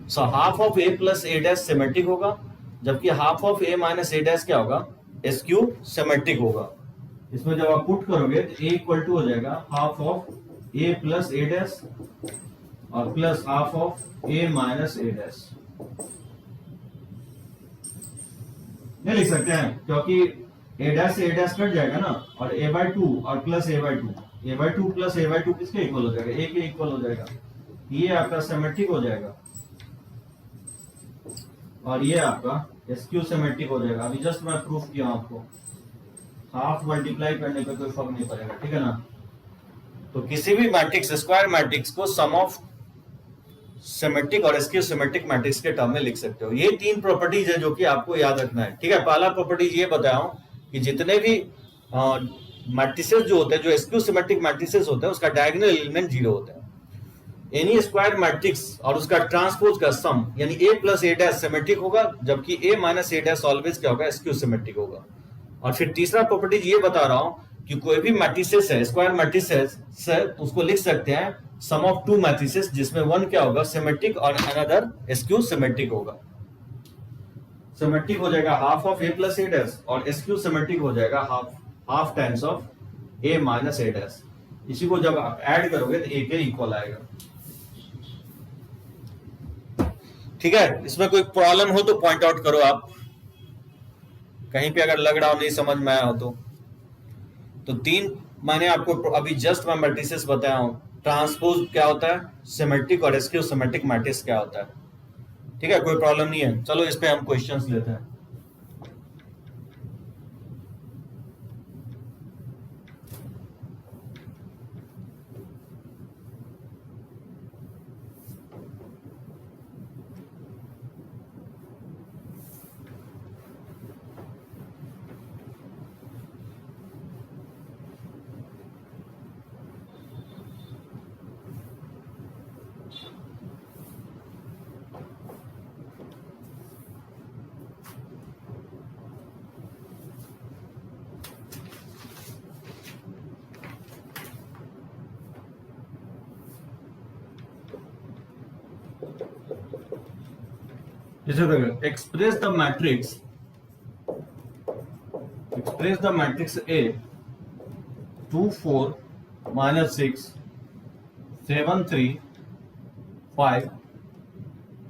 So half of A plus A dash symmetric होगा, जबकि half of A minus A dash क्या होगा? एसक्यू सिमेट्रिक होगा। इसमें जब आप पुट करोगे तो ए इक्वल टू हो जाएगा half of A plus A dash और plus half of A minus A dash. नहीं लिख सकते हैं क्योंकि ए डैश से ए डैश कट जाएगा ना, और ए बाई टू और plus A by two, A by two plus A by two किसके इक्वल हो जाएगा? ए के इक्वल हो जाएगा। ये आपका सिमेट्रिक हो जाएगा और ये आपका एसक्यू सिमेट्रिक हो जाएगा। अभी जस्ट मैं प्रूफ किया आपको, हाफ मल्टीप्लाई करने पे कोई फर्क नहीं पड़ेगा, ठीक है ना? तो किसी भी मैट्रिक्स, स्क्वायर मैट्रिक्स को सम ऑफ सिमेट्रिक और एसक्यू सिमेट्रिक मैट्रिक्स के टर्म में लिख सकते हो। ये तीन प्रॉपर्टीज है जो कि आपको याद रखना है, ठीक है? पहला प्रॉपर्टीज ये बताया हूं कि जितने भी मैट्रिसेस जो होते हैं, जो एसक्यू सिमेट्रिक मैट्रिसेस होते हैं, उसका डायगोनल एलिमेंट 0 होता है। एनी स्क्वायर मैट्रिक्स और उसका ट्रांसपोज का सम यानी ए प्लस ए डैश सिमेट्रिक होगा, जबकि ए माइनस ए डैश ऑलवेज क्या होगा? एसक्यू सिमेट्रिक होगा। और फिर तीसरा प्रॉपर्टीज ये बता रहा हूं कि कोई भी मैट्रिसेस है, स्क्वायर मैट्रिसेस से, उसको लिख सकते हैं सम ऑफ टू मैट्रिसेस, जिसमें वन क्या होगा? सिमेट्रिक और अनदर एसक्यू सिमेट्रिक होगा। सिमेट्रिक हो जाएगा half of A plus A dash और एसक्यू सिमेट्रिक हो जाएगा half times of A minus A dash. इसी को जब आप ऐड करोगे तो ए के इक्वल आएगा, ठीक है? इसमें कोई प्रॉब्लम हो तो पॉइंट आउट करो आप, कहीं पे अगर लग रहा हो नहीं समझ में आया हो तो तीन मैंने आपको अभी जस्ट मैं मैट्रिसेस बताया हूं। ट्रांसपोज क्या होता है, सिमेट्रिक और एसक्यू सिमेट्रिक मैट्रिक्स क्या होता है, ठीक है? कोई प्रॉब्लम नहीं है। चलो इस पे हम क्वेश्चंस लेते हैं। express the matrix A 4 minus 6 7 3 5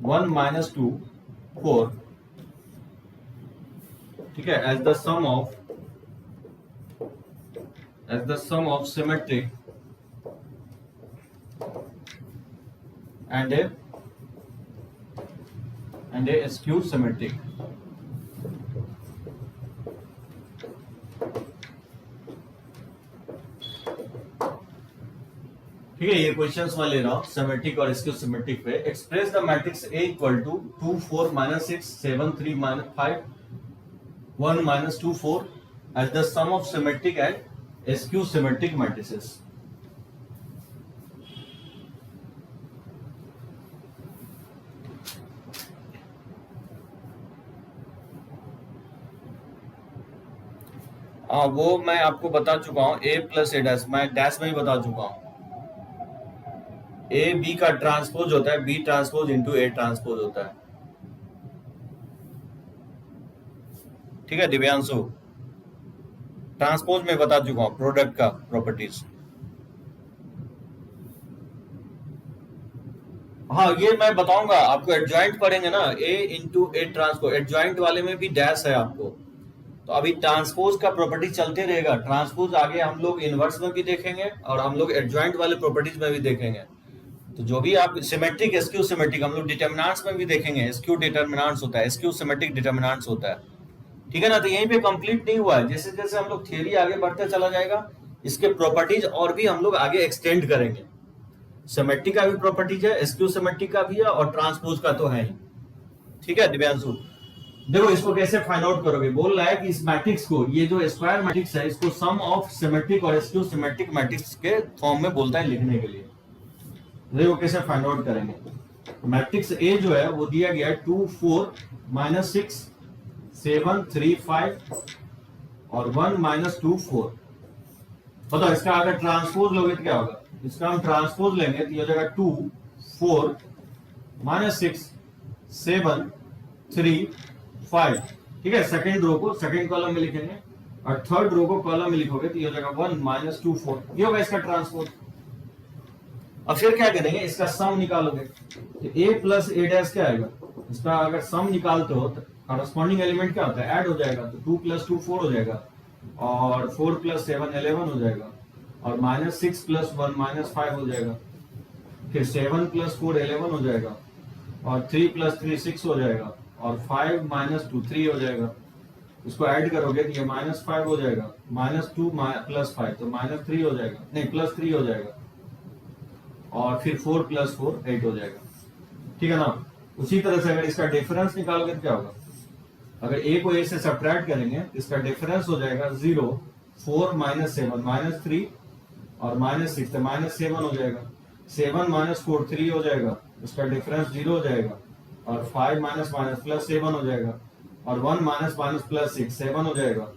1 minus 2 4, ठीक है, as the sum of symmetric and a skew symmetric. ठीक है, ये क्वेश्चंस मैं ले रहा हूं सिमेट्रिक और स्क्यू सिमेट्रिक पे. Express the matrix A equal to 2 4 minus 6 7 3 minus 5 1 minus 2 4 as the sum of symmetric and skew symmetric matrices. वो मैं आपको बता चुका हूं, A प्लस A डैश, मैं डैश में ही बता चुका हूं. A B का ट्रांसपोज होता है, B transpose into A transpose होता है. ठीक है दिव्यांशु, ट्रांसपोज में बता चुका हूं प्रोडक्ट का प्रॉपर्टीज. हाँ ये मैं बताऊंगा आपको, एडजॉइंट पढ़ेंगे ना, A into A transpose, adjoint वाले में भी डैश है आपको. तो अभी ट्रांसपोज का प्रॉपर्टी चलते रहेगा, ट्रांसपोज आगे हम लोग इनवर्स में भी देखेंगे और हम लोग एडजॉइंट वाले प्रॉपर्टीज में भी देखेंगे. तो जो भी आप सिमेट्रिक एस्क्यू सिमेट्रिक हम लोग डिटरमिनेंट्स में भी देखेंगे. एस्क्यू डिटरमिनेंट्स होता है, एस्क्यू सिमेट्रिक डिटरमिनेंट्स होता है. ठीक है ना. तो यहीं पे कंप्लीट नहीं हुआ है, जैसे जैसे हम लोग थियरी आगे बढ़ते चला जाएगा इसके प्रॉपर्टीज और भी हम लोग आगे एक्सटेंड करेंगे. सिमेट्रिक का भी प्रॉपर्टीज है, एस्क्यू सिमेट्रिक का भी है और ट्रांसपोज का तो है ही. ठीक है दिव्यांशु, देखो इसको कैसे फाइंड आउट करोगे. बोल रहा है कि इस मैट्रिक्स को, ये जो स्क्वायर मैट्रिक्स है, इसको सम ऑफ सिमेट्रिक और एस्क्यू सिमेट्रिक मैट्रिक्स के फॉर्म में बोलता है लिखने के लिए. देखो कैसे फाइंड आउट करेंगे. मैट्रिक्स ए जो है वो दिया गया है 2 4 minus 6 7 3 5 और 1 minus 2 4. बताओ इसका अगर ट्रांसपोज लोगे तो क्या होगा. इसका हम ट्रांसपोज लेंगे तो ये हो जाएगा 2 4 minus 6 7 3 5. ठीक है, सेकंड रो को सेकंड कॉलम में लिखेंगे और थर्ड रो को कॉलम में लिखोगे तो ये हो जाएगा 1 minus 2 4. ये होगा इसका ट्रांसपोज. अब फिर क्या करेंगे, इसका सम निकालोगे तो A प्लस A डैश क्या आएगा. इसका अगर सम निकालते हो तो कॉरस्पॉन्डिंग एलिमेंट क्या होता है, ऐड हो जाएगा. तो 2 प्लस 2 4 हो जाएगा और 4 प्लस 7 11 हो जाएगा और माइनस 6 प्लस 1 माइनस 5 हो जाएगा. फिर 7 प्लस 4 11 हो जाएगा और 3 प्लस 3 6 हो जाएगा और 5 माइनस 2 3 हो जाएगा. इसको ऐड करोगे तो ये माइनस 5 हो जाएगा, माइनस 2 प्लस 5 तो माइनस 3 हो जाएगा, नहीं प्लस 3 हो जाएगा और फिर 4 प्लस 4 8 हो जाएगा. ठीक है ना. उसी तरह से अगर इसका डिफरेंस निकालोगे तो क्या होगा, अगर A को A से सब्ट्रैक्ट करेंगे तो इसका डिफरेंस हो जाएगा 0 4 माइनस 7 माइनस 3 और माइनस 6 तो माइनस 7 हो जाएगा. 7 माइनस 4 3 हो जाएगा, इसका डिफरेंस 0 हो जाएगा और 5 माइनस माइनस प्लस 7 हो जाएगा और 1 माइनस माइनस प्लस 6 7 हो जाएगा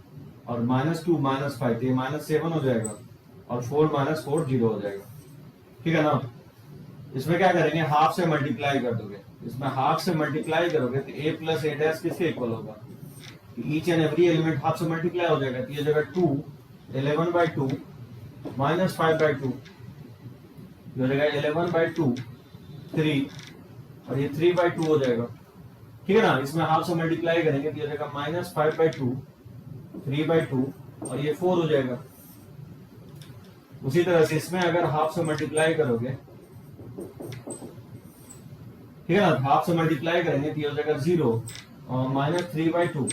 और माइनस 2 माइनस 5 ये माइनस 7 हो जाएगा और 4 माइनस 4 0 हो जाएगा. ठीक है ना. इसमें क्या करेंगे, हाफ से मल्टीप्लाई कर दोगे. इसमें हाफ से मल्टीप्लाई करोगे तो A प्लस A डैश किसके इक्वल होगा, each and every element half से मल्टीप्लाई हो जाएगा. तो ये जगह 2 11/2 माइनस 5/2, ये जगह 11/2 3 और ये 3/2 हो जाएगा. ठीक है ना. इसमें हाफ से मल्टीप्लाई करेंगे तो ये जगह माइनस 5/2 3/2 और ये 4 हो जाएगा. उसी तरह से इसमें अगर हाफ से मल्टीप्लाई करोगे, ठीक है ना, हाफ से मल्टीप्लाई करेंगे तो ये हो जाएगा 0 और minus 3/2.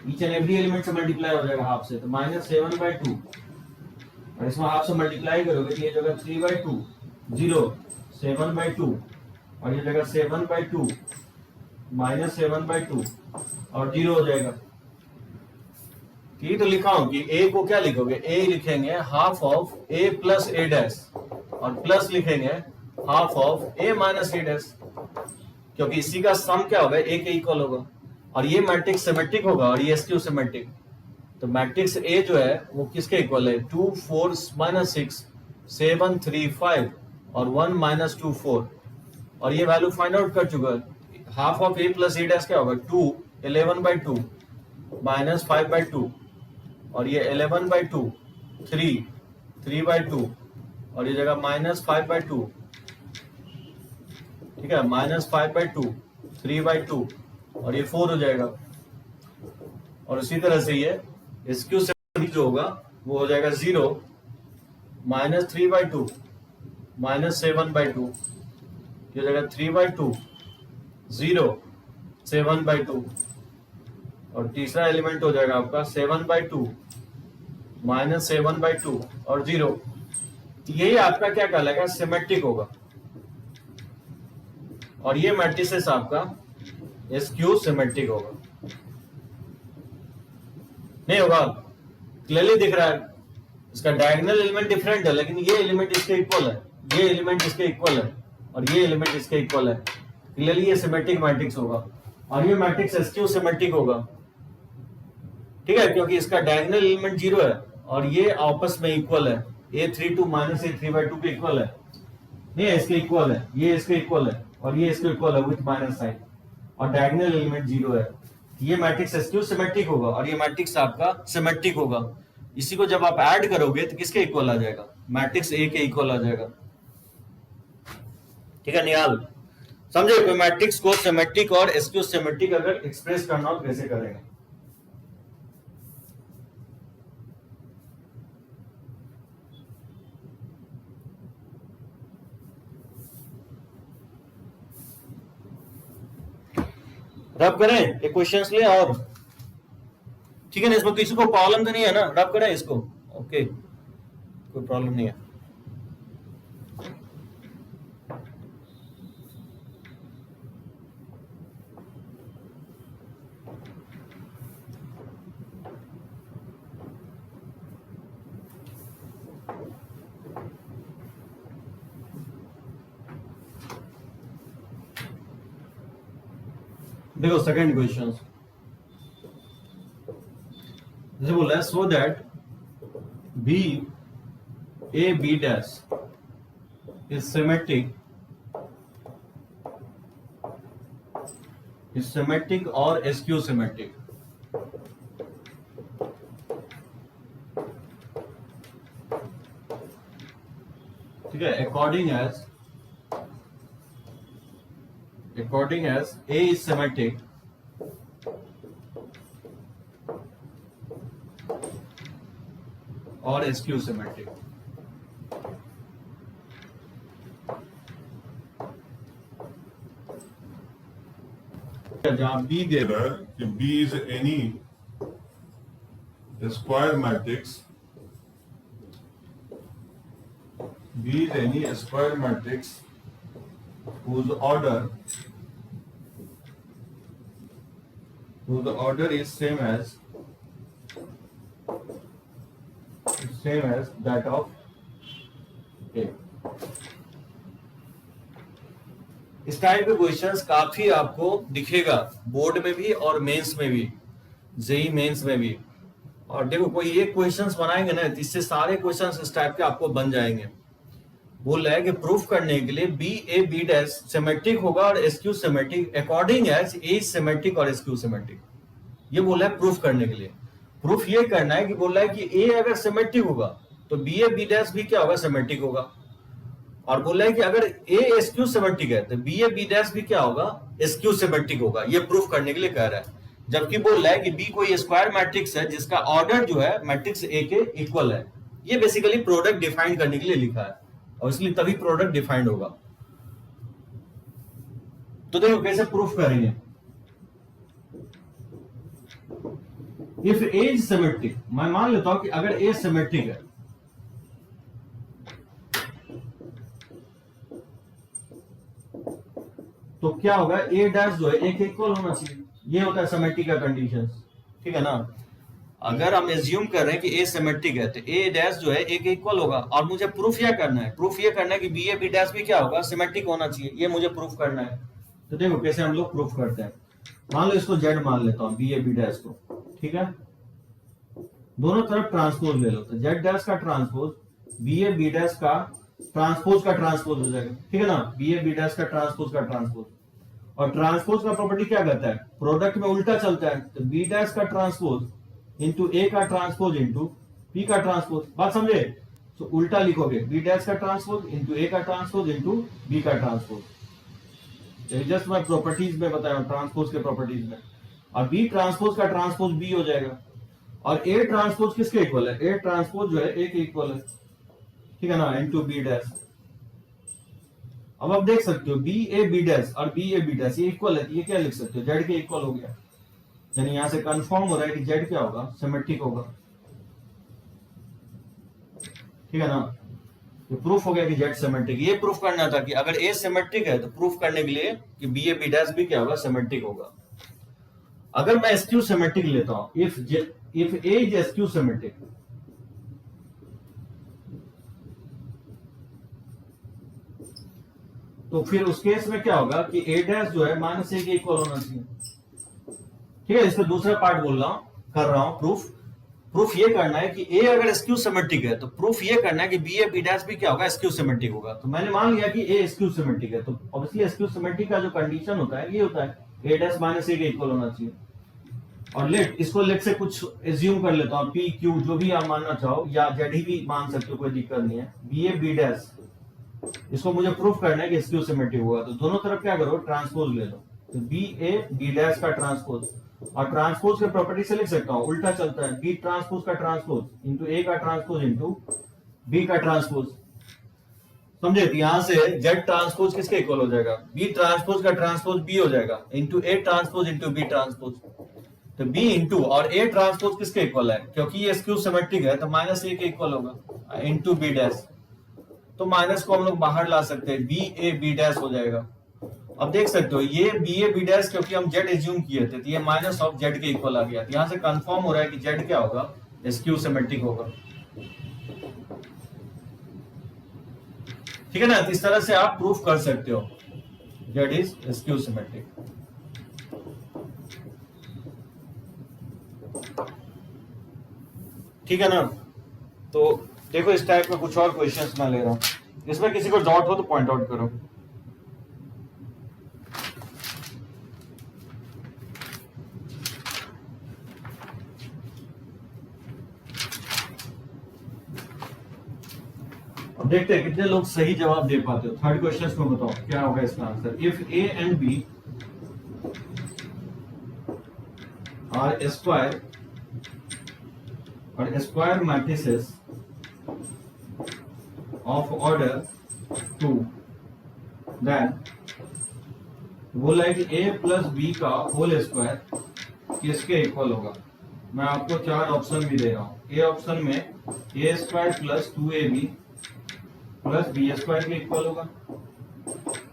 Each and every element से मल्टीप्लाई हो जाएगा हाफ से तो माइनस 7/2 और इसमें हाफ से मल्टीप्लाई करोगे तो ये जगह 3/2 0 7/2 और ये जगह 7/2 माइनस 7/2 और 0 हो जाएगा. ये तो लिखा हूं कि A को क्या लिखोगे, A लिखेंगे half of A plus A dash और प्लस लिखेंगे half of A minus A dash, क्योंकि इसी का सम क्या होगा, A के इक्वल होगा और ये मैट्रिक्स सिमेट्रिक होगा और ये स्क्यू सिमेट्रिक. तो मैट्रिक्स A जो है वो किसके इक्वल है, 2 4 माइनस 6 7 3 5 और 1 माइनस 2 4 और ये वैल्यू फाइंड आउट कर चुका है. Half of A plus A dash क्या होगा, 2 11/2 माइनस 5/2 और ये 11/2 3 3/2 और ये जगह -5/2, ठीक है, -5/2, 3/2 और ये 4 हो जाएगा। और इसी तरह से ये SQ जो होगा वो हो जाएगा 0, -3/2, -7/2, ये हो जाएगा 3/2, 0, 7/2 और तीसरा एलिमेंट हो जाएगा आपका 7/2, -7/2 और 0। यही आपका क्या कहलाएगा, सिमेट्रिक होगा। और ये मैट्रिसेस आपका SQ सिमेट्रिक होगा। नहीं होगा, क्लियरली दिख रहा है, इसका डायगोनल एलिमेंट डिफरेंट है लेकिन ये एलिमेंट इसके इक्वल है, ये एलिमेंट इसके इक्वल है और ये एलिमेंट इसके इक्वल है। क्लियरली ये सिमेट्रिक मैट्रिक्स होगा और ये मैट्रिक्स SQ सिमेट्रिक होगा, ठीक है, क्योंकि इसका डायगोनल एलिमेंट 0 है और ये आपस में इक्वल है, A32 - A3/2 के इक्वल है। नहीं है, इसके इक्वल है, ये इसके इक्वल है और ये इसके इक्वल है विथ माइनस साइन और डायगोनल एलिमेंट 0 है। ये मैट्रिक्स SQ सिमेट्रिक होगा और ये मैट्रिक्स आपका सिमेट्रिक होगा। इसी को जब आप ऐड करोगे तो किसके इक्वल आ जाएगा, मैट्रिक्स A के इक्वल आ जाएगा। ठीक है निहाल, समझे, कोई मैट्रिक्स को सिमेट्रिक और SQ सिमेट्रिक अगर एक्सप्रेस करना हो तो कैसे करेंगे। रब करें ये क्वेश्चंस ले और ठीक है ना, इसमें किसी को प्रॉब्लम तो नहीं है ना, रब करें इसको, ओके कोई प्रॉब्लम नहीं है। देखो सेकंड क्वेश्चन जैसे बोला है, so that B dash is symmetric or SQ symmetric। ठीक है, according as A is symmetric or SQ symmetric। जहां B दे है कि B is any square matrix, B is any square matrix whose order is same as that of A। इस type के questions काफी आपको दिखेगा बोर्ड में भी और मेंस में भी, जेई मेंस में भी। और देखो कोई एक क्वेश्चंस बनाएंगे ना, इससे सारे क्वेश्चंस इस टाइप के आपको बन जाएंगे। बोल रहा है कि प्रूफ करने के लिए B डैश सिमेट्रिक होगा और SQ symmetric according as A symmetric और SQ सिमेट्रिक। ये बोल रहा है प्रूफ करने के लिए। प्रूफ ये करना है कि बोल रहा है कि A अगर सिमेट्रिक होगा तो B डैश भी क्या होगा, सिमेट्रिक होगा। और बोल रहा है कि अगर A SQ सिमेट्रिक है तो B डैश भी क्या होगा, SQ सिमेट्रिक होगा। ये प्रूफ करने के लिए कह रहा है। जबकि बोल रहा है कि B कोई स्क्वायर मैट्रिक्स है जिसका ऑर्डर जो है मैट्रिक्स A के इक्वल है। ये बेसिकली प्रोडक्ट डिफाइन करने के लिए लिखा है और इसलिए तभी प्रोडक्ट डिफाइंड होगा। तो देखो कैसे प्रूफ करेंगे। इफ A इज सिमेट्रिक, मैं मान लेता हूं कि अगर A सिमेट्रिक है तो क्या होगा, A डैश जो है A के इक्वल होना चाहिए। ये होता है सिमेट्रिक का कंडीशन, ठीक है ना। अगर हम एज्यूम कर रहे हैं कि A सिमेट्रिक है तो A डैश जो है A के इक्वल होगा। और मुझे प्रूफ यह करना है, कि B डैश भी क्या होगा, सिमेट्रिक होना चाहिए। ये मुझे प्रूफ करना है। तो देखो कैसे हम लोग प्रूफ करते हैं। मान लो इसको Z मान लेता हूं, B डैश को, ठीक है। दोनों तरफ ट्रांसपोज ले लो तो Z डैश का ट्रांसपोज B डैश का ट्रांसपोज हो जाएगा, ठीक है ना। B डैश का ट्रांसपोज और ट्रांसपोज का प्रॉपर्टी क्या कहता है, प्रोडक्ट में उल्टा चलता है। तो B डैश का ट्रांसपोज इंटू A का ट्रांसपोज इंटू P का ट्रांसपोज। बात समझे। तो उल्टा लिखोगे, बी डैश का ट्रांसपोज इंटू ए का ट्रांसपोज इंटू बी का ट्रांसपोज। जस्ट मैं प्रॉपर्टीज में बताया हूं, ट्रांसपोज के प्रॉपर्टीज में। और बी ट्रांसपोज का ट्रांसपोज बी हो जाएगा, और ए ट्रांसपोज किसके इक्वल है, ए ट्रांसपोज जो है ए के इक्वल है, ठीक है ना, इंटू बी डैश। अब आप देख सकते हो बी ए बी डैश और बी ए बी डैश ये इक्वल है, ये क्या लिख सकते हो, जेड के इक्वल हो गया। यानी यहां से कंफर्म हो रहा है कि जेड क्या होगा, सिमेट्रिक होगा, ठीक है ना। तो प्रूफ हो गया कि जेड सिमेट्रिक। ये प्रूफ करना था कि अगर ए सिमेट्रिक है तो प्रूफ करने के लिए कि बी ए बी डैश भी क्या होगा, सिमेट्रिक होगा। अगर मैं एसक्यू सिमेट्रिक लेता हूं, if A is SQ symmetric, तो फिर उस केस में क्या होगा कि ए डैश जो है माइनस ए के इक्वल होना चाहिए, ठीक है। इसका दूसरा पार्ट बोल रहा हूं, कर रहा हूं प्रूफ ये करना है कि ए अगर एसक्यू सिमेट्रिक है तो प्रूफ ये करना है कि बी ए बी डैश भी क्या होगा, एसक्यू सिमेट्रिक होगा। तो मैंने मान लिया कि ए एसक्यू सिमेट्रिक है, तो ऑब्वियसली एसक्यू सिमेट्रिक का जो कंडीशन होता है ये होता है ए डैश माइनस ए के इक्वल होना चाहिए। और लेट से कुछ एज्यूम कर लेता हूं, पी क्यू जो भी आप मानना चाहो, या जेड ही भी मान सकते हो, कोई दिक्कत नहीं है। बी ए बी डैश, इसको मुझे प्रूफ करना है कि एसक्यू सिमेट्रिक होगा, तो दोनों तरफ क्या करो, ट्रांसपोज ले लो। तो बी ए बी डैश का ट्रांसपोज, और ट्रांसपोज के प्रॉपर्टी से लिख सकता हूं, उल्टा चलता है, बी ट्रांसपोज का ट्रांसपोज इंटू ए का ट्रांसपोज इंटू बी का ट्रांसपोज, समझे। तो यहां से जेड ट्रांसपोज किसके इक्वल हो जाएगा, बी ट्रांसपोज का ट्रांसपोज बी हो जाएगा into A transpose into B transpose. तो बी इंटू और ए ट्रांसपोज किसके इक्वल है, क्योंकि ये एसक्यू सिमेट्रिक है तो माइनस ए के इक्वल होगा इंटू बी डैश। तो माइनस को हम लोग बाहर ला सकते हैं, बी ए बी डैश हो जाएगा। अब देख सकते हो ये बी ए बी डैश, क्योंकि हम जेड एज्यूम किए थे तो ये माइनस ऑफ जेड के इक्वल आ गया। तो यहां से कंफर्म हो रहा है कि जेड क्या होगा, एसक्यू सिमेट्रिक होगा, ठीक है ना। तो इस तरह से आप प्रूफ कर सकते हो जेड इज एसक्यू सिमेट्रिक। ठीक है ना। तो देखो इस टाइप का कुछ और क्वेश्चंस मैं ले रहा हूं, इसमें किसी को डाउट हो तो पॉइंट आउट करो। अब देखते हैं कितने लोग सही जवाब दे पाते हो। थर्ड क्वेश्चन को बताओ क्या होगा इसका answer. If A and B are square और square matrices of order 2, then बोला है कि ए प्लस बी का होल स्क्वायर किसके इक्वल होगा। मैं आपको 4 ऑप्शन भी दे रहा हूं। ए ऑप्शन में A square plus 2ab plus B square के इक्वल होगा,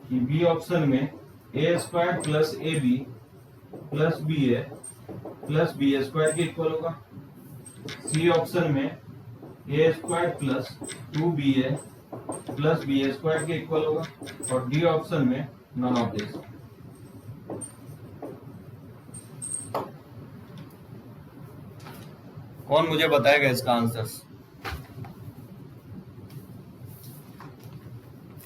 कि बी ऑप्शन में A square plus A B plus B A plus B square के इक्वल होगा, सी ऑप्शन में A square plus 2ba plus B square के equal होगा, और डी ऑप्शन में नन ऑफ दिस। कौन मुझे बताएगा इसका आंसर।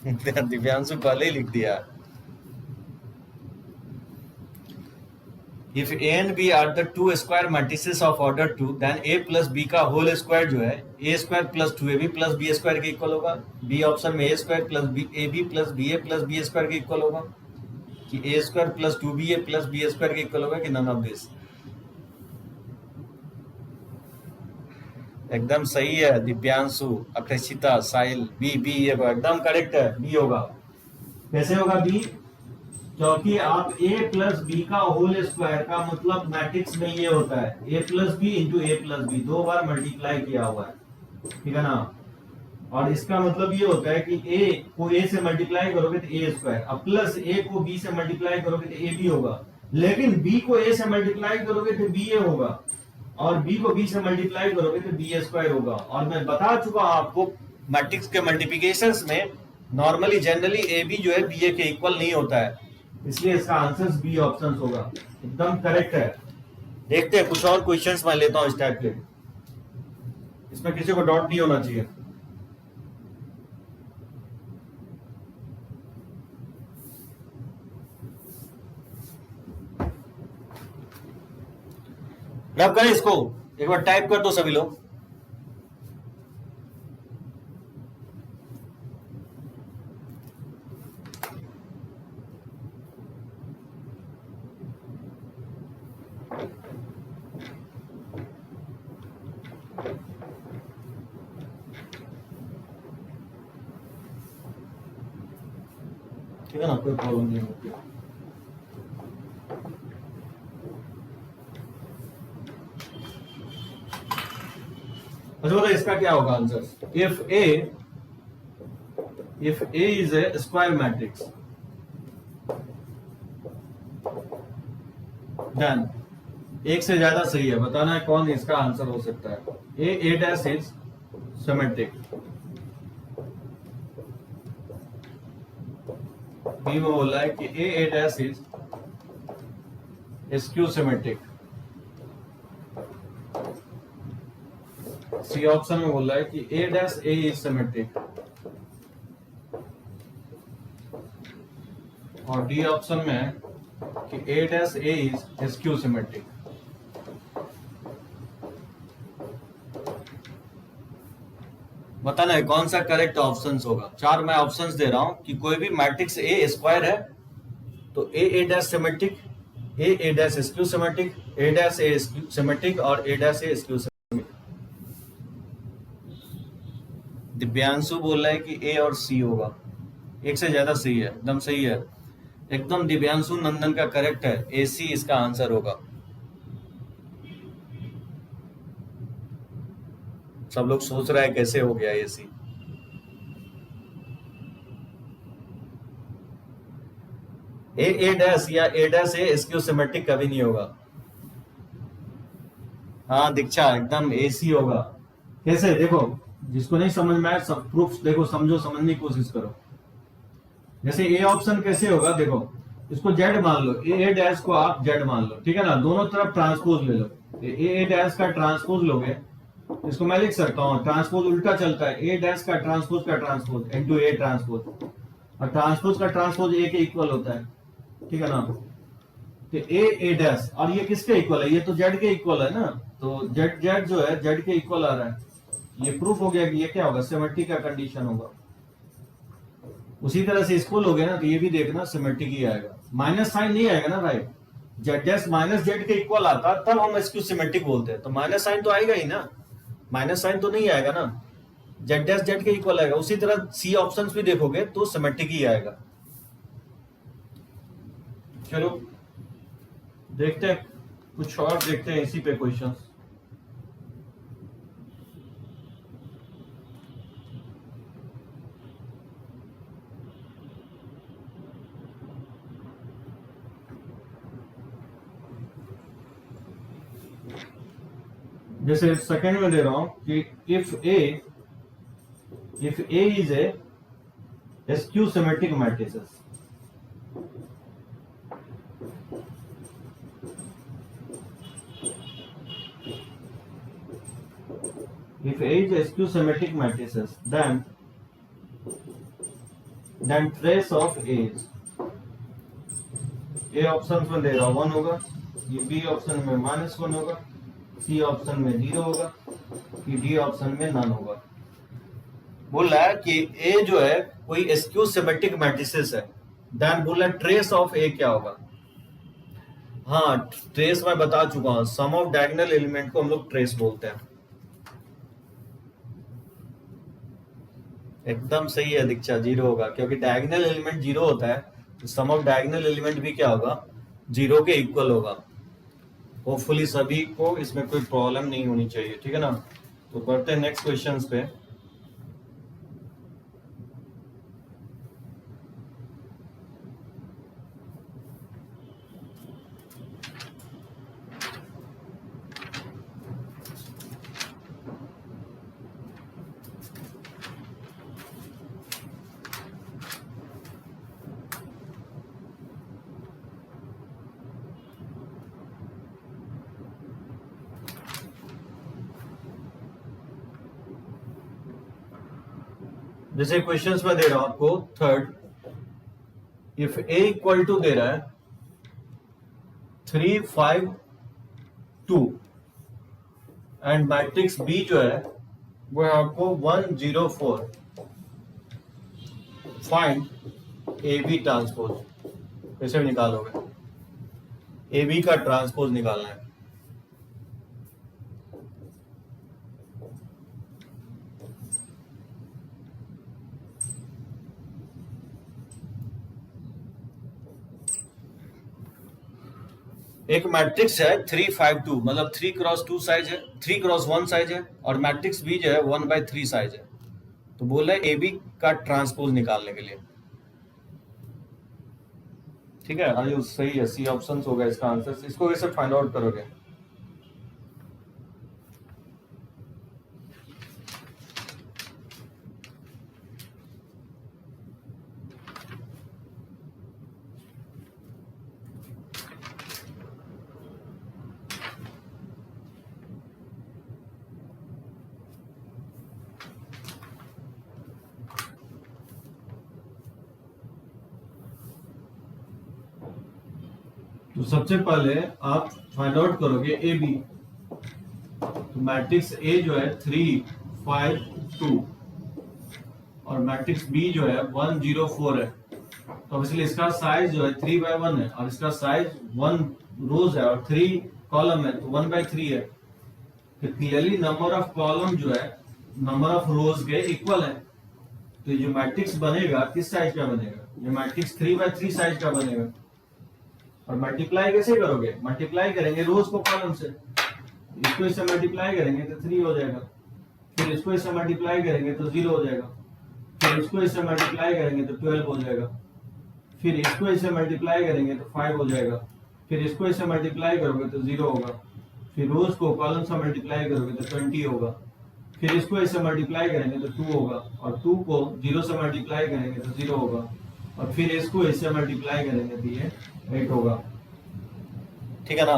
दिव्यांशु पहले ही लिख दिया। If A and B are the two square matrices of order 2, then A plus B का होल स्क्वायर जो है A square plus 2ab plus B square के इक्वल होगा। B ऑप्शन में A square plus AB plus BA plus B square के equal होगा, कि A square plus 2BA plus B square के इक्वल होगा, कि नन ऑफ दिस। एकदम सही है दिव्यांशु, अक्षिता, साहिल, बी ये एकदम करेक्ट है, बी होगा। कैसे होगा बी, क्योंकि आप a प्लस बी का होल स्क्वायर का मतलब मैट्रिक्स में ये होता है a plus B into A plus B, 2 बार मल्टीप्लाई किया हुआ है, ठीक है ना। और इसका मतलब ये होता है कि a को a से मल्टीप्लाई करोगे तो a स्क्वायर, अब प्लस a को b से मल्टीप्लाई करोगे तो a b होगा, लेकिन b को a से मल्टीप्लाई करोगे तो b a होगा, और b को b से मल्टीप्लाई करोगे तो b स्क्वायर होगा। और मैं बता चुका हूं आपको मैट्रिक्स के मल्टीप्लिकेशंस में नॉर्मली जनरली ए बी जो है बी ए के इक्वल नहीं होता है, इसलिए इसका आंसर बी ऑप्शन होगा, एकदम करेक्ट है। देखते हैं कुछ और क्वेश्चंस मैं लेता हूं इस टाइप के, इसमें किसी को डाउट नहीं होना चाहिए। रब करें इसको, एक बार टाइप कर दो सभी लोग। ठीक है ना, कोई प्रॉब्लम नहीं होती। अच्छा बोलो इसका क्या होगा answer? If A is a square matrix then एक से ज्यादा सही है, बताना है कौन इसका आंसर हो सकता है। A dash is symmetric, B में बोला है कि A dash is skew symmetric, C option में बोला है कि A dash A is symmetric, और डी ऑप्शन में है कि A dash A is skew symmetric. बताना है कौन सा करेक्ट ऑप्शन होगा। चार मैं ऑप्शंस दे रहा हूं कि कोई भी मैट्रिक्स ए स्क्वायर है तो ए डैश सिमेट्रिक, ए डैश स्क्यू सिमेट्रिक, ए डैश ए सिमेट्रिक और ए डैश ए स्क्यू सिमेट्रिक। दिव्यांशु बोल रहा है कि ए और सी होगा, एक से ज्यादा सही है, एकदम सही है, एकदम दिव्यांशु नंदन का करेक्ट है, ए सी इसका आंसर होगा। सब लोग सोच रहा है कैसे हो गया ए सी। ए डैश या ए डैश ए स्क्यू सिमेट्रिक कभी नहीं होगा। हाँ दीक्षा एकदम ए सी होगा। कैसे देखो, जिसको नहीं समझ में आया सब प्रूफ देखो, समझो, समझने की कोशिश करो। जैसे ए ऑप्शन कैसे होगा, देखो इसको जेड मान लो, ए डैश को आप जेड मान लो, ठीक है ना, दोनों तरफ ट्रांसपोज ले लो। ए डैश का ट्रांसपोज लोगे, इसको मैं लिख सकता हूँ, ट्रांसपोज उल्टा चलता है, ए डैश का ट्रांसपोज इनटू ए ट्रांसपोज, और ट्रांसपोज का ट्रांसपोज ए के इक्वल होता है, ठीक है ना। तो ए डैश, और ये किसके इक्वल है, ये तो जेड के इक्वल है ना, तो जेड जो है जेड के इक्वल आ रहा है, ये प्रूफ हो गया कि ये क्या होगा, सिमेट्रिक का कंडीशन होगा। उसी तरह से इसको लोगे ना तो ये भी देखना सिमेट्रिक ही आएगा, माइनस साइन नहीं आएगा ना भाई, जेड डैश माइनस जेड के इक्वल आता तब हम इसको सिमेट्रिक बोलते हैं, तो माइनस साइन तो आएगा ही ना, माइनस साइन तो नहीं आएगा ना, जेड डैश जेड के इक्वल आएगा। उसी तरह सी ऑप्शंस भी देखोगे तो सिमेट्रिक ही आएगा। चलो देखते हैं कुछ और, देखते हैं इसी पे क्वेश्चंस। जैसे सेकंड में दे रहा हूं कि if A is A skew symmetric matrices, if A is a skew symmetric matrices, then trace of A is, A option में दे रहा हूं 1 होगा, ये B ऑप्शन में -1 होगा, C ऑप्शन में 0 होगा, ये D ऑप्शन में नन होगा। बोल रहा है कि A जो है कोई स्क्यू सिमेट्रिक मैट्रिसेस है, देन बोल रहा है ट्रेस ऑफ A क्या होगा। हाँ ट्रेस मैं बता चुका हूं, सम ऑफ डायगोनल एलिमेंट को हम लोग ट्रेस बोलते हैं। एकदम सही है दीक्षा, 0 होगा, क्योंकि डायगोनल एलिमेंट 0 होता है तो सम ऑफ डायगोनल एलिमेंट भी क्या होगा, 0 के इक्वल होगा। होपफुली सभी को इसमें कोई प्रॉब्लम नहीं होनी चाहिए, ठीक है ना। तो बढ़ते हैं नेक्स्ट क्वेश्चंस पे। जैसे क्वेश्चंस में दे रहा हूं आपको third, if A equal to दे रहा है 3 5 2 एंड मैट्रिक्स बी जो है वो है आपको 1 0 4, फाइंड ए बी ट्रांसपोज। कैसे निकालोगे, ए बी का ट्रांसपोज निकालना है। एक मैट्रिक्स है 352, मतलब 3x2 साइज है, 3x1 साइज है, और मैट्रिक्स बी जो है 1/3 साइज है। तो बोल रहा है ए बी का ट्रांसपोज निकालने के लिए। ठीक है, आयु सही है, सी ऑप्शन होगा इसका आंसर। इसको कैसे फाइंड आउट करोगे? तो सबसे पहले आप फाइंड आउट करोगे ए बी। तो मैट्रिक्स ए जो है 352 और मैट्रिक्स बी जो है 104 है। तो इसलिए इसका साइज जो है 3/1 है, और इसका साइज 1 रोज है और 3 कॉलम है, तो 1/3 है। तो क्लियरली नंबर ऑफ कॉलम जो है नंबर ऑफ रोज के इक्वल है। तो ये जो मैट्रिक्स बनेगा किस साइज का बनेगा? ये मैट्रिक्स 3/3 साइज का बनेगा। और मल्टीप्लाई कैसे करोगे? मल्टीप्लाई करेंगे रोज को कॉलम से। इसको इससे मल्टीप्लाई करेंगे तो 3 हो जाएगा, फिर इसको इससे मल्टीप्लाई करेंगे तो 0 हो जाएगा, फिर इसको इससे मल्टीप्लाई करेंगे तो 12 हो जाएगा, फिर इसको इससे मल्टीप्लाई करेंगे तो 5 हो जाएगा, फिर इसको इससे मल्टीप्लाई करोगे तो 0 होगा, फिर रोज को कॉलम से मल्टीप्लाई करोगे तो 20 होगा, फिर इसको इससे मल्टीप्लाई करेंगे तो 2 होगा, और 2 को 0 से मल्टीप्लाई करेंगे तो 0 होगा, और फिर इसको इससे मल्टीप्लाई करेंगे तो ये 8 होगा। ठीक है ना?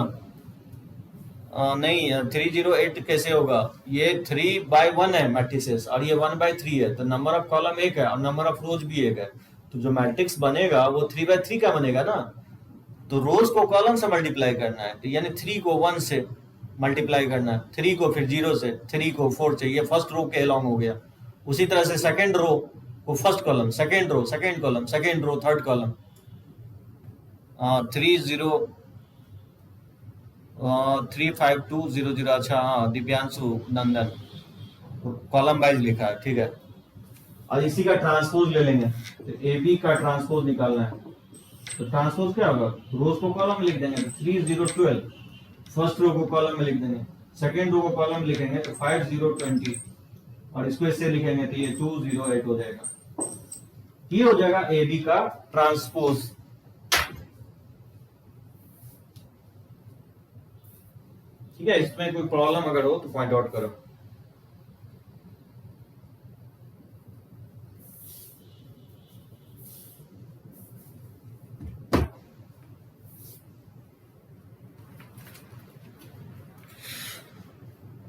नहीं, 308 कैसे होगा? ये 3/1 है मैट्रिसेस, और ये 1/3 है, तो नंबर ऑफ कॉलम एक है और नंबर ऑफ रोज भी एक है। तो जो मैट्रिक्स बनेगा वो 3/3 का बनेगा ना। तो रोज को कॉलम से मल्टीप्लाई करना है, तो यानी 3 को 1 से मल्टीप्लाई करना है, 3 को फिर 0 से, 3 को 4 से। ये फर्स्ट रो के अलॉन्ग हो गया। उसी तरह से सेकेंड रो को first column, second row, second column, second row, third column. 35200। अच्छा, हाँ, दिव्यांशु नंदन कॉलम वाइज लिखा है। ठीक है, और इसी का ट्रांसपोज ले लेंगे। तो ए बी का ट्रांसपोज निकालना है। तो ट्रांसपोज क्या होगा? रोज को कॉलम में लिख देंगे तो 3012, फर्स्ट रो को कॉलम में लिख देंगे, सेकेंड रो को कॉलम में लिखेंगे तो 5020, और इसको इससे लिखेंगे तो ये 208 हो जाएगा। ये हो जाएगा ए बी का ट्रांसपोज। ठीक है, इसमें कोई प्रॉब्लम अगर हो तो पॉइंट आउट करो।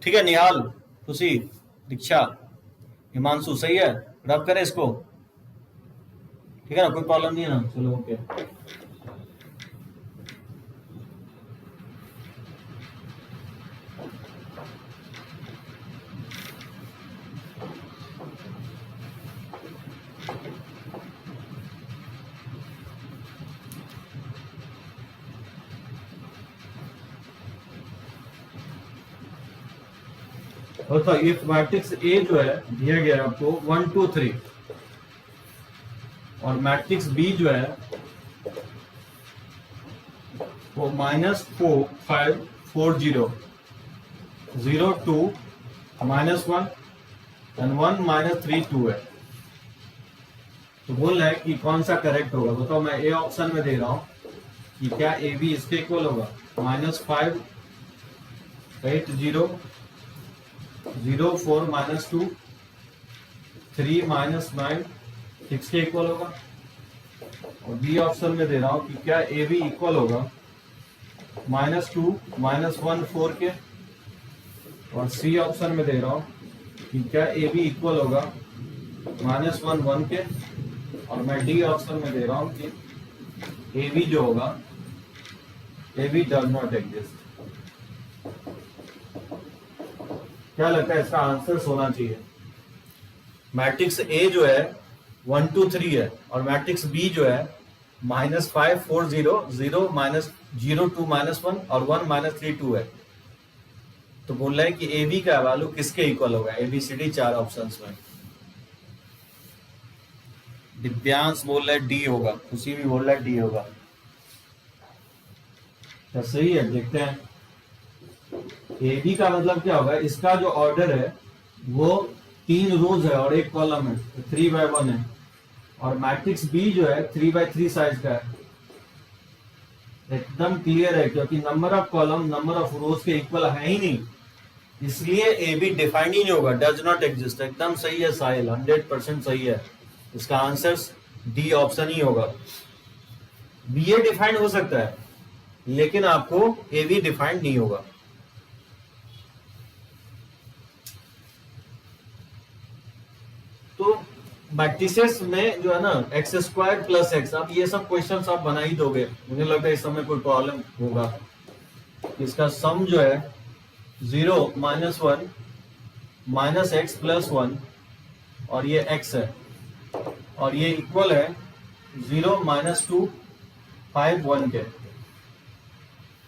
ठीक है, निहाल, खुशी, दीक्षा, हिमांशु, सही है? रब करे इसको। ठीक है ना, कोई प्रॉब्लम नहीं है ना? चलो ओके। तो इफ मैट्रिक्स ए जो है दिया गया आपको 1 2 3, और मैट्रिक्स बी जो है वो -4 5 4 0 0 2 -1 एंड 1 -3 2 है। तो बोल रहा है कि कौन सा करेक्ट होगा? बताओ, मैं ए ऑप्शन में दे रहा हूं कि क्या ए बी इसके इक्वल होगा? -5 8 0 0 4 -2 3 -9 6 के इक्वल होगा। और बी ऑप्शन में दे रहा हूं कि क्या ए बी इक्वल होगा -2 -1 4 के। और सी ऑप्शन में दे रहा हूं कि क्या ए बी इक्वल होगा -1 1 के। और मैं डी ऑप्शन में दे रहा हूं कि ए बी जो होगा A B does not exist. क्या लगता है इसका आंसर होना चाहिए? मैट्रिक्स ए जो है 1 2 3 है, और मैट्रिक्स बी जो है -5 4 0 0 -0 2 -1 और 1 -3 2 है। तो बोल रहा है कि ए बी का वैल्यू किसके इक्वल होगा? A B C D 4 options में। दिव्यांश बोल रहा है डी होगा, खुशी भी बोल रहा है डी होगा। क्या सही है? देखते हैं। ए बी का मतलब क्या होगा, इसका जो ऑर्डर है वो 3 रोज है और 1 कॉलम है, तो 3/1 है। और मैट्रिक्स बी जो है 3/3 साइज का है। एकदम क्लियर है, क्योंकि number of column number of रोज के इक्वल है ही नहीं, इसलिए ए बी डिफाइंड ही नहीं होगा, डज नॉट एग्जिस्ट। एकदम सही है साहिल, 100% सही है। इसका आंसर डी ऑप्शन ही होगा। बी ए डिफाइंड हो सकता है लेकिन आपको ए बी डिफाइंड नहीं होगा। तो मैट्रिसेस में जो है ना x² + x, अब ये सब क्वेश्चंस आप बना ही दोगे, मुझे लगता है इस समय कोई प्रॉब्लम होगा। इसका सम जो है 0 - 1 - x + 1 और ये x है, और ये इक्वल है 0 - 2 5 1 के।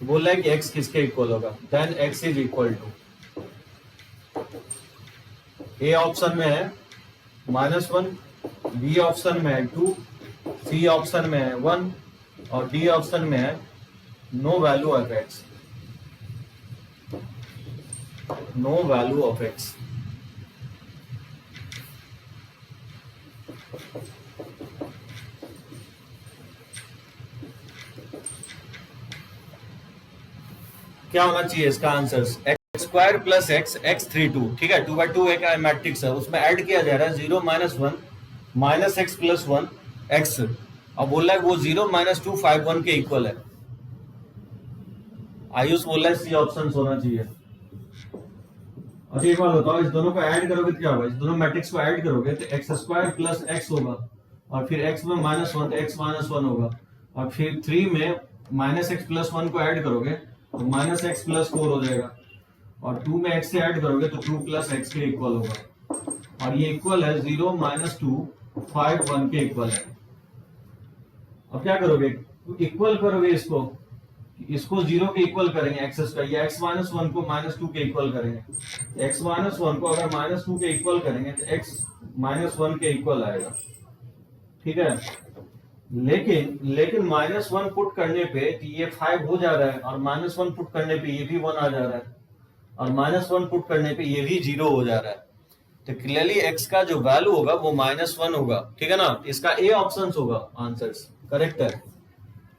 बोल रहा है कि x किसके इक्वल होगा, then x is equal to, A option में है -1, बी ऑप्शन में है 2, सी ऑप्शन में है 1 और डी ऑप्शन में है no value of x, no value of x। क्या होना चाहिए इसका आंसर, x² + x x32, ठीक है। 2/2 एक मैट्रिक्स है, उसमें ऐड किया जा रहा है 0 - 1 - x + 1 x। अब बोल रहा है वो 0 - 2 5 1 के इक्वल है। आयुष बोल रहा है सी ऑप्शन होना चाहिए। अच्छा एक बात बताओ, इस दोनों को ऐड करोगे तो क्या होगा, इस दोनों मैट्रिक्स को ऐड करोगे तो x² + x होगा, और फिर x में -1 तो x - 1 होगा, और फिर 3 में -x + 1 को ऐड करोगे तो -x + 4 हो जाएगा, और 2 में x से ऐड करोगे तो 2 + x के इक्वल होगा, और ये इक्वल है 0 - 2 5 1 के इक्वल है। अब क्या करोगे, इक्वल करोगे इसको 0 के इक्वल करेंगे x², या x - 1 को -2 के इक्वल करेंगे, x - 1 को अगर -2 के इक्वल करेंगे तो x - 1 के इक्वल आएगा, ठीक है। लेकिन -1 पुट करने पे ये 5 हो जा रहा है, और -1 पुट करने पे ये भी 1 आ जा रहा है, और -1 पुट करने पे ये भी 0 हो जा रहा है। तो क्लियरली x का जो वैल्यू होगा वो -1 होगा, ठीक है ना। इसका ए ऑप्शन होगा आंसर, करेक्ट है,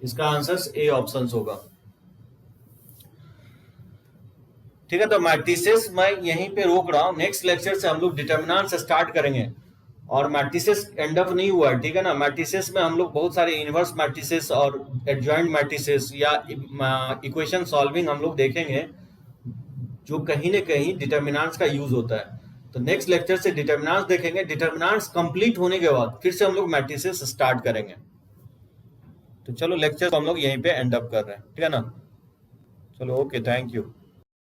इसका आंसर ए ऑप्शन होगा, ठीक है। तो मैट्रिसेस मैं यहीं पे रोक रहा हूं, नेक्स्ट लेक्चर से हम लोग डिटर्मिनेंट्स स्टार्ट करेंगे, और मैट्रिसेस एंड अप नहीं हुआ, ठीक है ना। मैट्रिसेस में हम लोग बहुत सारे इनवर्स मैट्रिसेस और एडजॉइंट मैट्रिसेस या इक्वेशन सॉल्विंग हम लोग देखेंगे, जो कहीं ना कहीं डिटर्मिनेंट्स का यूज होता है। तो नेक्स्ट लेक्चर से डिटर्मिनेंट्स देखेंगे, डिटर्मिनेंट्स कंप्लीट होने के बाद फिर से हम लोग मैट्रिसेस स्टार्ट करेंगे। तो चलो लेक्चर हम लोग यहीं पे एंड अप कर रहे हैं, ठीक है ना। चलो ओके, थैंक यू।